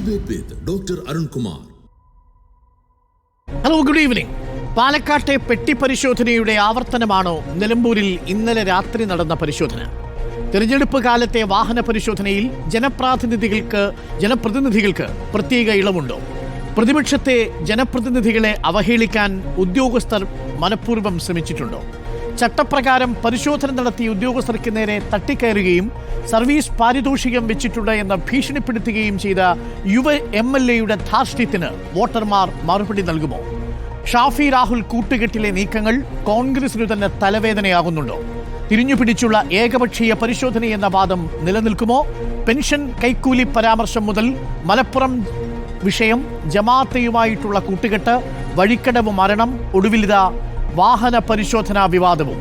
Debate with Dr. Arun Kumar. Hello, good evening. പാലക്കാട്ടെ പെട്ടി പരിശോധനയുടെ ആവർത്തനമാണോ നിലമ്പൂരിൽ ഇന്നലെ രാത്രി നടന്ന പരിശോധന? തിരഞ്ഞെടുപ്പ് കാലത്തെ വാഹന പരിശോധനയിൽ ജനപ്രതിനിധികൾക്ക് പ്രത്യേക ഇളവുണ്ടോ? പ്രതിപക്ഷത്തെ ജനപ്രതിനിധികളെ അവഹേളിക്കാൻ ഉദ്യോഗസ്ഥർ മനഃപൂർവ്വം ശ്രമിച്ചിട്ടുണ്ടോ? ചട്ടപ്രകാരം പരിശോധന നടത്തിയ ഉദ്യോഗസ്ഥർക്ക് നേരെ തട്ടിക്കയറുകയും സർവീസ് പാരിതോഷികം വെച്ചിട്ടുണ്ട് എന്ന് ഭീഷണിപ്പെടുത്തുകയും ചെയ്ത യുവ MLA-യുടെ ധാർഷ്ട്യത്തിന് വോട്ടർമാർ മറുപടി നൽകുമോ? ഷാഫി രാഹുൽ കൂട്ടുകെട്ടിലെ നീക്കങ്ങൾ കോൺഗ്രസിനു തന്നെ തലവേദനയാകുന്നുണ്ടോ? തിരിഞ്ഞുപിടിച്ചുള്ള ഏകപക്ഷീയ പരിശോധനയെന്ന വാദം നിലനിൽക്കുമോ? പെൻഷൻ കൈക്കൂലി പരാമർശം മുതൽ മലപ്പുറം വിഷയം, ജമാഅത്തുമായിട്ടുള്ള കൂട്ടുകെട്ട്, വഴിക്കടവ് മരണം, ഒടുവിലിതാ വാഹന പരിശോധനാ വിവാദവും.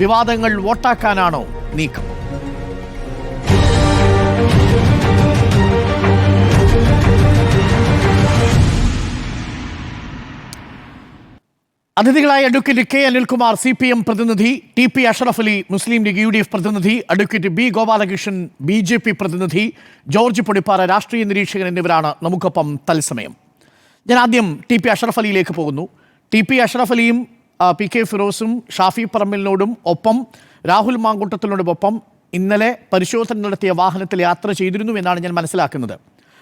വിവാദങ്ങൾ വോട്ടാക്കാനാണോ നീക്കം? അതിഥികളായ അഡ്വക്കേറ്റ് K. അനിൽകുമാർ CPM പ്രതിനിധി, TP അഷ്റഫ് അലി മുസ്ലിം ലീഗ് UDF പ്രതിനിധി, അഡ്വക്കേറ്റ് B. ഗോപാലകൃഷ്ണൻ BJP പ്രതിനിധി, ജോർജ് പൊടിപ്പാറ രാഷ്ട്രീയ നിരീക്ഷകൻ എന്നിവരാണ് നമുക്കൊപ്പം തത്സമയം. ഞാൻ ആദ്യം TP അഷ്റഫ് അലിയിലേക്ക് പോകുന്നു. TP അഷ്റഫ് അലിയും PK ഫിറോസും ഷാഫി പറമ്പിലിനോടും ഒപ്പം രാഹുൽ മാങ്കൂട്ടത്തിനോടൊപ്പം ഇന്നലെ പരിശോധന നടത്തിയ വാഹനത്തിൽ യാത്ര ചെയ്തിരുന്നു എന്നാണ് ഞാൻ മനസ്സിലാക്കുന്നത്.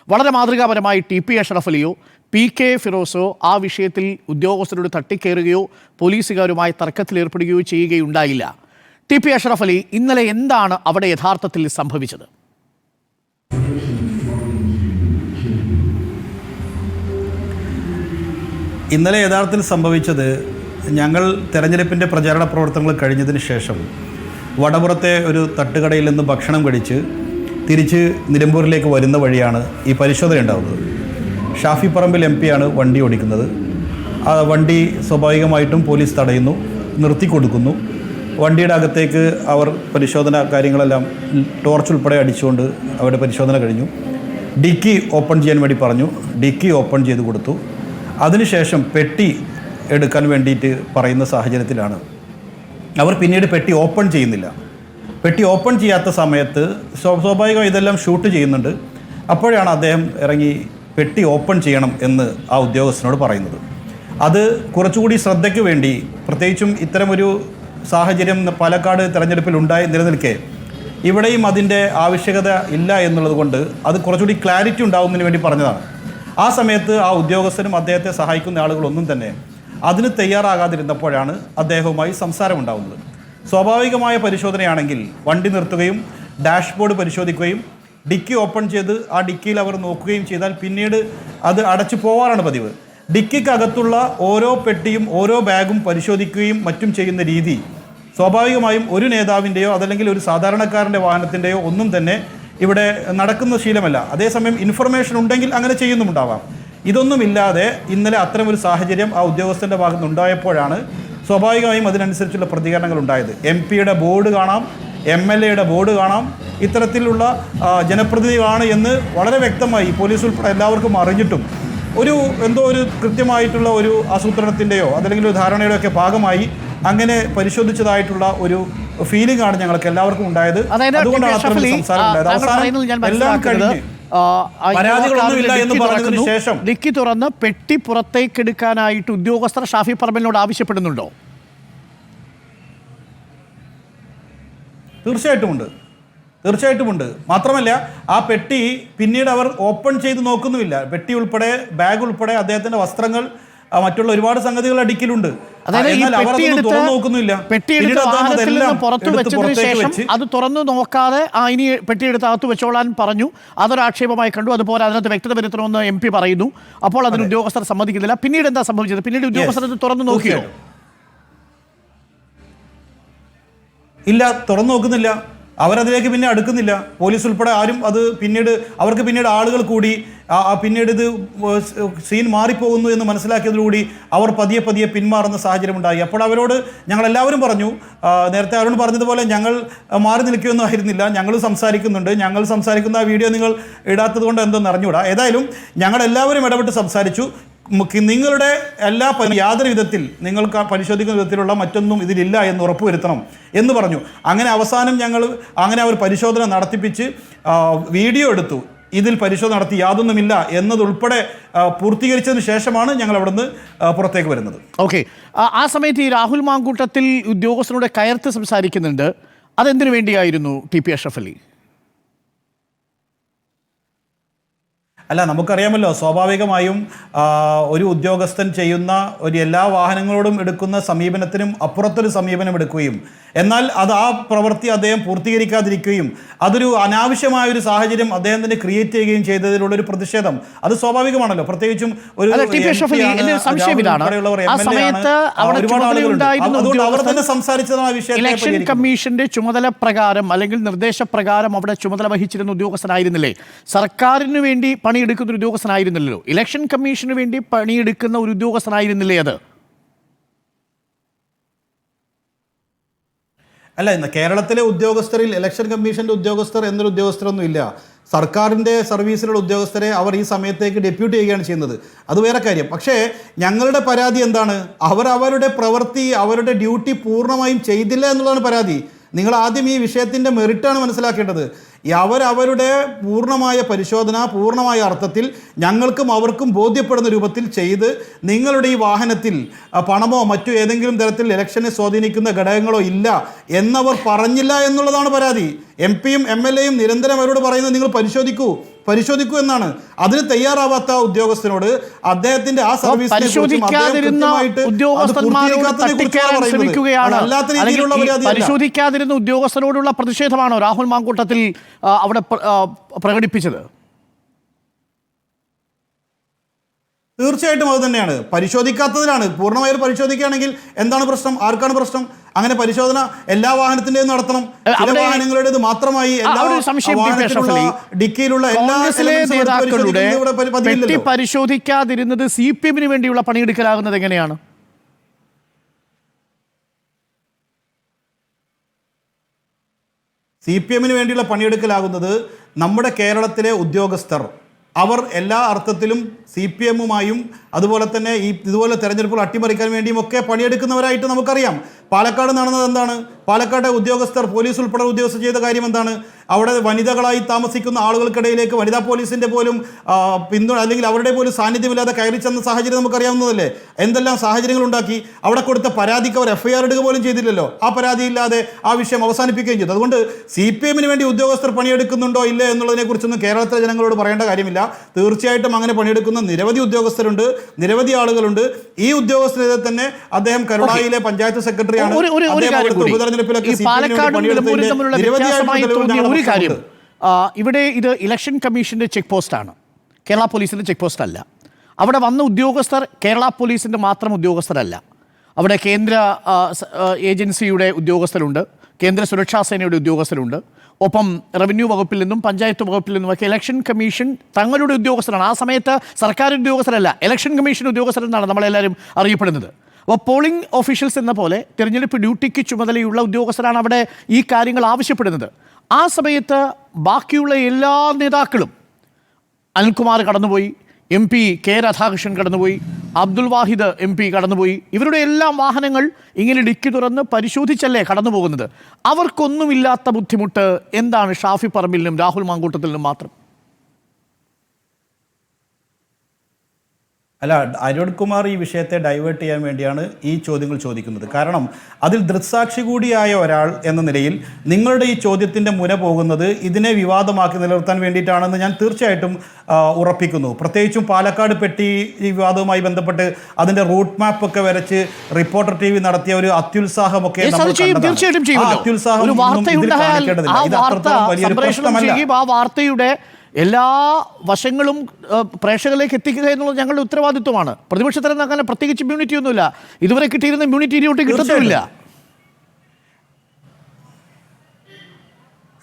വളരെ മാതൃകാപരമായി TP അഷ്റഫ് അലിയോ PK ഫിറോസോ ആ വിഷയത്തിൽ ഉദ്യോഗസ്ഥരോട് തട്ടിക്കയറുകയോ പോലീസുകാരുമായി തർക്കത്തിലേർപ്പെടുകയോ ചെയ്യുകയുണ്ടായില്ല. TP അഷ്റഫ് അലി, ഇന്നലെ എന്താണ് അവിടെ യഥാർത്ഥത്തിൽ സംഭവിച്ചത്? ഇന്നലെ യഥാർത്ഥത്തിൽ സംഭവിച്ചത്, ഞങ്ങൾ തെരഞ്ഞെടുപ്പിൻ്റെ പ്രചാരണ പ്രവർത്തനങ്ങൾ കഴിഞ്ഞതിന് ശേഷം വടപുറത്തെ ഒരു തട്ടുകടയിൽ നിന്ന് ഭക്ഷണം കഴിച്ച് തിരിച്ച് നിലമ്പൂരിലേക്ക് വരുന്ന വഴിയാണ് ഈ പരിശോധന ഉണ്ടാകുന്നത്. ഷാഫി പറമ്പിൽ MP ആണ് വണ്ടി ഓടിക്കുന്നത്. ആ വണ്ടി സ്വാഭാവികമായിട്ടും പോലീസ് തടയുന്നു, നിർത്തിക്കൊടുക്കുന്നു. വണ്ടിയുടെ അകത്തേക്ക് അവർ പരിശോധന കാര്യങ്ങളെല്ലാം ടോർച്ച് ഉൾപ്പെടെ അടിച്ചുകൊണ്ട് അവരുടെ പരിശോധന കഴിഞ്ഞു. ഡിക്കി ഓപ്പൺ ചെയ്യാൻ വേണ്ടി പറഞ്ഞു. ഡിക്കി ഓപ്പൺ ചെയ്ത് കൊടുത്തു. അതിനുശേഷം പെട്ടി എടുക്കാൻ വേണ്ടിയിട്ട് പറയുന്ന സാഹചര്യത്തിലാണ് അവർ പിന്നീട് പെട്ടി ഓപ്പൺ ചെയ്യുന്നില്ല. പെട്ടി ഓപ്പൺ ചെയ്യാത്ത സമയത്ത് സ്വാഭാവികമായി ഇതെല്ലാം ഷൂട്ട് ചെയ്യുന്നുണ്ട്. അപ്പോഴാണ് അദ്ദേഹം ഇറങ്ങി പെട്ടി ഓപ്പൺ ചെയ്യണം എന്ന് ആ ഉദ്യോഗസ്ഥനോട് പറയുന്നത്. അത് കുറച്ചുകൂടി ശ്രദ്ധയ്ക്ക് വേണ്ടി, പ്രത്യേകിച്ചും ഇത്തരമൊരു സാഹചര്യം പാലക്കാട് തെരഞ്ഞെടുപ്പിൽ നിലനിൽക്കെ ഇവിടെയും അതിൻ്റെ ആവശ്യകത ഇല്ല എന്നുള്ളത് കൊണ്ട് അത് കുറച്ചുകൂടി ക്ലാരിറ്റി ഉണ്ടാകുന്നതിന് വേണ്ടി പറഞ്ഞതാണ്. ആ സമയത്ത് ആ ഉദ്യോഗസ്ഥനും അദ്ദേഹത്തെ സഹായിക്കുന്ന ആളുകളൊന്നും തന്നെ അതിന് തയ്യാറാകാതിരുന്നപ്പോഴാണ് അദ്ദേഹവുമായി സംസാരമുണ്ടാകുന്നത്. സ്വാഭാവികമായ പരിശോധനയാണെങ്കിൽ വണ്ടി നിർത്തുകയും ഡാഷ്ബോർഡ് പരിശോധിക്കുകയും ഡിക്കി ഓപ്പൺ ചെയ്ത് ആ ഡിക്കിയിൽ അവർ നോക്കുകയും ചെയ്താൽ പിന്നീട് അത് അടച്ചു പോവാറാണ് പതിവ്. ഡിക്കിക്കകത്തുള്ള ഓരോ പെട്ടിയും ഓരോ ബാഗും പരിശോധിക്കുകയും മറ്റും ചെയ്യുന്ന രീതി സ്വാഭാവികമായും ഒരു നേതാവിൻ്റെയോ അതല്ലെങ്കിൽ ഒരു സാധാരണക്കാരൻ്റെ വാഹനത്തിൻ്റെയോ ഒന്നും തന്നെ ഇവിടെ നടക്കുന്ന ശീലമല്ല. അതേസമയം ഇൻഫർമേഷൻ ഉണ്ടെങ്കിൽ അങ്ങനെ ചെയ്യുന്നുമുണ്ടാവാം. ഇതൊന്നുമില്ലാതെ ഇന്നലെ അത്തരമൊരു സാഹചര്യം ആ ഉദ്യോഗസ്ഥൻ്റെ ഭാഗത്ത് ഉണ്ടായപ്പോഴാണ് സ്വാഭാവികമായും അതിനനുസരിച്ചുള്ള പ്രതികരണങ്ങൾ ഉണ്ടായത്. MP-യുടെ ബോർഡ് കാണാം, MLA-യുടെ ബോർഡ് കാണാം. ഇത്തരത്തിലുള്ള ജനപ്രതിനിധികളാണ് എന്ന് വളരെ വ്യക്തമായി പോലീസ് ഉൾപ്പെടെ എല്ലാവർക്കും അറിഞ്ഞിട്ടും എന്തോ ഒരു കൃത്യമായിട്ടുള്ള ഒരു ആസൂത്രണത്തിൻ്റെയോ അതല്ലെങ്കിൽ ഒരു ധാരണയുടെ ഒക്കെ ഭാഗമായി അങ്ങനെ പരിശോധിച്ചതായിട്ടുള്ള ഒരു ഫീലിംഗ് ആണ് ഞങ്ങൾക്ക് എല്ലാവർക്കും ഉണ്ടായത്. അതുകൊണ്ടാണ് അത്തരം സംസാരം ഉണ്ടായത്. അവസാനം എല്ലാം കഴിഞ്ഞ് പരാതികളൊന്നുമില്ല എന്ന് പറഞ്ഞതിന് ശേഷം ഡിക്കി തുറന്ന് പെട്ടി പുറത്തേക്ക് എടുക്കാനായിട്ട് ഉദ്യോഗസ്ഥർ ഷാഫി പറമ്പിലിനോട് ആവശ്യപ്പെടുന്നുണ്ടോ? തീർച്ചയായിട്ടുമുണ്ട്. മാത്രമല്ല, ആ പെട്ടി പിന്നീട് അവർ ഓപ്പൺ ചെയ്ത് നോക്കുന്നുമില്ല. പെട്ടി ഉൾപ്പെടെ ബാഗ് ഉൾപ്പെടെ അദ്ദേഹത്തിന്റെ വസ്ത്രങ്ങൾ മറ്റുള്ള ഒരുപാട് സംഗതികൾ അടിക്കലുണ്ട്. അത് തുറന്നു നോക്കാതെ ഇനി പെട്ടിയെടുത്ത് അകത്ത് വെച്ചോളാൻ പറഞ്ഞു. അതൊരു ആക്ഷേപമായി കണ്ടു. അതുപോലെ അതിനകത്ത് വ്യക്തത വരുത്തണമെന്ന് MP പറയുന്നു. അപ്പോൾ അതിന് ഉദ്യോഗസ്ഥർ സമ്മതിക്കുന്നില്ല. പിന്നീട് എന്താ സംഭവിച്ചത്? പിന്നീട് ഉദ്യോഗസ്ഥർ അത് തുറന്നു നോക്കിയോ? ഇല്ല, തുറന്നു നോക്കുന്നില്ല. അവരതിലേക്ക് പിന്നെ അടുക്കുന്നില്ല. പോലീസ് ഉൾപ്പെടെ ആരും അത് അവർക്ക് പിന്നീട് ആളുകൾ കൂടി പിന്നീട് ഇത് സീൻ മാറിപ്പോകുന്നു എന്ന് മനസ്സിലാക്കിയതോടുകൂടി അവർ പതിയെ പിന്മാറുന്ന സാഹചര്യം ഉണ്ടായി. അപ്പോൾ അവരോട് ഞങ്ങളെല്ലാവരും പറഞ്ഞു, നേരത്തെ അവരോട് പറഞ്ഞതുപോലെ ഞങ്ങൾ മാറി നിൽക്കുകയൊന്നും ആയിരുന്നില്ല, ഞങ്ങൾ സംസാരിക്കുന്നുണ്ട്. ഞങ്ങൾ സംസാരിക്കുന്ന ആ വീഡിയോ നിങ്ങൾ ഇടാത്തത് കൊണ്ട് എന്തെന്ന് അറിഞ്ഞുകൂടാ. ഏതായാലും ഞങ്ങളെല്ലാവരും ഇടപെട്ട് സംസാരിച്ചു. നിങ്ങളുടെ യാതൊരു വിധത്തിൽ നിങ്ങൾക്ക് പരിശോധിക്കുന്ന വിധത്തിലുള്ള മറ്റൊന്നും ഇതിലില്ല എന്ന് ഉറപ്പുവരുത്തണം എന്ന് പറഞ്ഞു. അങ്ങനെ അവസാനം അവർ പരിശോധന നടത്തിപ്പിച്ച് വീഡിയോ എടുത്തു. ഇതിൽ പരിശോധന നടത്തി യാതൊന്നുമില്ല എന്നതുൾപ്പെടെ പൂർത്തീകരിച്ചതിന് ശേഷമാണ് ഞങ്ങൾ അവിടുന്ന് പുറത്തേക്ക് വരുന്നത്. ഓക്കെ, ആ സമയത്ത് ഈ രാഹുൽ മാങ്കൂട്ടത്തിൽ ഉദ്യോഗസ്ഥനോട് കയർത്ത് സംസാരിക്കുന്നുണ്ട്. അതെന്തിനു വേണ്ടിയായിരുന്നു ടി.പി. അഷ്റഫ് അലി? അല്ല, നമുക്കറിയാമല്ലോ, സ്വാഭാവികമായും ഒരു ഉദ്യോഗസ്ഥൻ ചെയ്യുന്ന എല്ലാ വാഹനങ്ങളോടും എടുക്കുന്ന സമീപനത്തിനും അപ്പുറത്തൊരു സമീപനം എടുക്കുകയും എന്നാൽ ആ പ്രവൃത്തി അദ്ദേഹം പൂർത്തീകരിക്കാതിരിക്കുകയും അതൊരു അനാവശ്യമായൊരു സാഹചര്യം അദ്ദേഹം തന്നെ ക്രിയേറ്റ് ചെയ്യുകയും ചെയ്തതിലുള്ളൊരു പ്രതിഷേധം അത് സ്വാഭാവികമാണല്ലോ. പ്രത്യേകിച്ചും ഒരു അവർ തന്നെ സംസാരിച്ചതാണ് ആ വിഷയം. ഇലക്ഷൻ കമ്മീഷന്റെ ചുമതല പ്രകാരം അല്ലെങ്കിൽ നിർദ്ദേശപ്രകാരം അവിടെ ചുമതല വഹിച്ചിരുന്ന ഉദ്യോഗസ്ഥനായിരുന്നില്ലേ? സർക്കാരിന് വേണ്ടി പണിയെടുക്കുന്ന ഒരു ഉദ്യോഗസ്ഥനായിരുന്നില്ലല്ലോ. ഇലക്ഷൻ കമ്മീഷന് വേണ്ടി പണിയെടുക്കുന്ന ഒരു ഉദ്യോഗസ്ഥനായിരുന്നില്ലേ അത്? അല്ല, ഇന്ന് കേരളത്തിലെ ഉദ്യോഗസ്ഥരിൽ ഇലക്ഷൻ കമ്മീഷൻ്റെ ഉദ്യോഗസ്ഥർ എന്നൊരു ഉദ്യോഗസ്ഥരൊന്നും ഇല്ല. സർക്കാരിൻ്റെ സർവീസിലുള്ള ഉദ്യോഗസ്ഥരെ അവർ ഈ സമയത്തേക്ക് ഡെപ്യൂട്ട് ചെയ്യുകയാണ് ചെയ്യുന്നത്. അത് വേറെ കാര്യം. പക്ഷേ ഞങ്ങളുടെ പരാതി എന്താണ്? അവരുടെ പ്രവൃത്തി, അവരുടെ ഡ്യൂട്ടി പൂർണ്ണമായും ചെയ്തില്ല എന്നുള്ളതാണ് പരാതി. നിങ്ങൾ ആദ്യം ഈ വിഷയത്തിൻ്റെ മെറിറ്റാണ് മനസ്സിലാക്കേണ്ടത്. അവരുടെ പൂർണ്ണമായ പരിശോധന പൂർണ്ണമായ അർത്ഥത്തിൽ ഞങ്ങൾക്കും അവർക്കും ബോധ്യപ്പെടുന്ന രൂപത്തിൽ ചെയ്ത് നിങ്ങളുടെ ഈ വാഹനത്തിൽ പണമോ മറ്റു ഏതെങ്കിലും തരത്തിൽ ഇലക്ഷനെ സ്വാധീനിക്കുന്ന ഘടകങ്ങളോ ഇല്ല എന്നവർ പറഞ്ഞില്ല എന്നുള്ളതാണ് പരാതി. എം.പിയും എം.എൽ.എയും നിരന്തരം അവരോട് പറയുന്നത് നിങ്ങൾ പരിശോധിക്കൂ എന്നാണ്. അതിന് തയ്യാറാവാത്ത ഉദ്യോഗസ്ഥനോട് അദ്ദേഹത്തിന്റെ ആ സർവീസിനെ പരിശോധിക്കാതിരുന്ന ഉദ്യോഗസ്ഥരോടുള്ള പ്രതിഷേധമാണോ രാഹുൽ മാങ്കൂട്ടത്തിൽ അവിടെ പ്രകടിപ്പിച്ചത്? തീർച്ചയായിട്ടും അത് തന്നെയാണ്. പരിശോധിക്കാത്തതിലാണ്. പൂർണ്ണമായും പരിശോധിക്കുകയാണെങ്കിൽ എന്താണ് പ്രശ്നം? ആർക്കാണ് പ്രശ്നം? അങ്ങനെ പരിശോധന എല്ലാ വാഹനത്തിന്റെയും നടത്തണം. ചില വാഹനങ്ങളുടേത് മാത്രമായി ഡിക്കിയിലുള്ള പരിശോധിക്കാതിരുന്നത് CPM വേണ്ടിയുള്ള പണിയെടുക്കലാകുന്നത് എങ്ങനെയാണ്? CPM വേണ്ടിയുള്ള പണിയെടുക്കലാകുന്നത് നമ്മുടെ കേരളത്തിലെ ഉദ്യോഗസ്ഥർ അവർ എല്ലാ അർത്ഥത്തിലും CPM-ഉമായും അതുപോലെ തന്നെ ഇതുപോലെ തെരഞ്ഞെടുപ്പുകൾ അട്ടിമറിക്കാൻ വേണ്ടിയും ഒക്കെ പണിയെടുക്കുന്നവരായിട്ട് നമുക്കറിയാം. പാലക്കാട് നടന്നത് എന്താണ്? പാലക്കാട്ടെ ഉദ്യോഗസ്ഥർ, പോലീസ് ഉൾപ്പെടെ ഉദ്യോഗസ്ഥർ ചെയ്ത കാര്യം എന്താണ്? അവിടെ വനിതകളായി താമസിക്കുന്ന ആളുകൾക്കിടയിലേക്ക് വനിതാ പോലീസിൻ്റെ പോലും പിന്തുണ അല്ലെങ്കിൽ അവരുടെ പോലും സാന്നിധ്യമില്ലാതെ കയറി ചെന്ന സാഹചര്യം നമുക്കറിയാവുന്നതല്ലേ? എന്തെല്ലാം സാഹചര്യങ്ങൾ ഉണ്ടാക്കി. അവിടെ കൊടുത്ത പരാതിക്ക് അവർ FIR ഇടുക പോലും ചെയ്തില്ലല്ലോ. ആ പരാതി ഇല്ലാതെ ആ വിഷയം അവസാനിപ്പിക്കുകയും ചെയ്തു. അതുകൊണ്ട് CPM വേണ്ടി ഉദ്യോഗസ്ഥർ പണിയെടുക്കുന്നുണ്ടോ ഇല്ല എന്നുള്ളതിനെക്കുറിച്ചൊന്നും കേരളത്തിലെ ജനങ്ങളോട് പറയേണ്ട കാര്യമില്ല. തീർച്ചയായിട്ടും അങ്ങനെ പണിയെടുക്കുന്ന നിരവധി ഉദ്യോഗസ്ഥരുണ്ട്, നിരവധി ആളുകളുണ്ട്. ഈ ഉദ്യോഗസ്ഥരെ തന്നെ അദ്ദേഹം കരുണായിലെ പഞ്ചായത്ത് സെക്രട്ടറിയാണ്. ഇവിടെ ഇത് ഇലക്ഷൻ കമ്മീഷന്റെ ചെക്ക് പോസ്റ്റാണ്, കേരള പോലീസിന്റെ ചെക്ക് പോസ്റ്റ് അല്ല. അവിടെ വന്ന ഉദ്യോഗസ്ഥർ കേരള പോലീസിന്റെ മാത്രം ഉദ്യോഗസ്ഥരല്ല. അവിടെ കേന്ദ്ര ഏജൻസിയുടെ ഉദ്യോഗസ്ഥരുണ്ട്, കേന്ദ്ര സുരക്ഷാ സേനയുടെ ഉദ്യോഗസ്ഥരുണ്ട്, ഒപ്പം റവന്യൂ വകുപ്പിൽ നിന്നും പഞ്ചായത്ത് വകുപ്പിൽ നിന്നുമൊക്കെ ഇലക്ഷൻ കമ്മീഷൻ തങ്ങളുടെ ഉദ്യോഗസ്ഥരാണ്. ആ സമയത്ത് സർക്കാർ ഉദ്യോഗസ്ഥരല്ല, ഇലക്ഷൻ കമ്മീഷൻ ഉദ്യോഗസ്ഥരെന്നാണ് നമ്മളെല്ലാവരും അറിയപ്പെടുന്നത്. അപ്പോൾ പോളിംഗ് ഓഫീഷ്യൽസ് എന്ന പോലെ തിരഞ്ഞെടുപ്പ് ഡ്യൂട്ടിക്ക് ചുമതലയുള്ള ഉദ്യോഗസ്ഥരാണ് അവിടെ ഈ കാര്യങ്ങൾ ആവശ്യപ്പെടുന്നത്. ആ സമയത്ത് ബാക്കിയുള്ള എല്ലാ നേതാക്കളും, അനിൽകുമാർ കടന്നുപോയി, MP കെ രാധാകൃഷ്ണൻ കടന്നുപോയി, അബ്ദുൽ വാഹിദ് MP കടന്നുപോയി, ഇവരുടെ എല്ലാം വാഹനങ്ങൾ ഇങ്ങനെ ഡിക്കി തുറന്ന് പരിശോധിച്ചല്ലേ കടന്നു പോകുന്നത്. അവർക്കൊന്നുമില്ലാത്ത ബുദ്ധിമുട്ട് എന്താണ് ഷാഫി പറമ്പിലിനും രാഹുൽ മാങ്കൂട്ടത്തിനും മാത്രം? അല്ല, അരുൺകുമാർ ഈ വിഷയത്തെ ഡൈവേർട്ട് ചെയ്യാൻ വേണ്ടിയാണ് ഈ ചോദ്യങ്ങൾ ചോദിക്കുന്നത്. കാരണം അതിൽ ദൃക്സാക്ഷി കൂടിയായ ഒരാൾ എന്ന നിലയിൽ നിങ്ങളുടെ ഈ ചോദ്യത്തിൻ്റെ മുന പോകുന്നത് ഇതിനെ വിവാദമാക്കി നിലനിർത്താൻ വേണ്ടിയിട്ടാണെന്ന് ഞാൻ തീർച്ചയായിട്ടും ഉറപ്പിക്കുന്നു. പ്രത്യേകിച്ചും പാലക്കാട് പെട്ടി ഈ വിവാദവുമായി ബന്ധപ്പെട്ട് അതിൻ്റെ റൂട്ട് മാപ്പ് ഒക്കെ വരച്ച് റിപ്പോർട്ടർ TV നടത്തിയ ഒരു അത്യുത്സാഹമൊക്കെ വാർത്തയുടെ എല്ലാ വശങ്ങളും പ്രേക്ഷകരിലേക്ക് എത്തിക്കുക എന്നുള്ളത് ഞങ്ങളുടെ ഉത്തരവാദിത്വമാണ്. പ്രതിപക്ഷത്തിന് അങ്ങനെ പ്രത്യേകിച്ച് ഇമ്മ്യൂണിറ്റി ഒന്നുമില്ല. ഇതുവരെ കിട്ടിയിരുന്ന ഇമ്മ്യൂണിറ്റി ഇനിയോട്ട് കിട്ടത്തുമില്ല.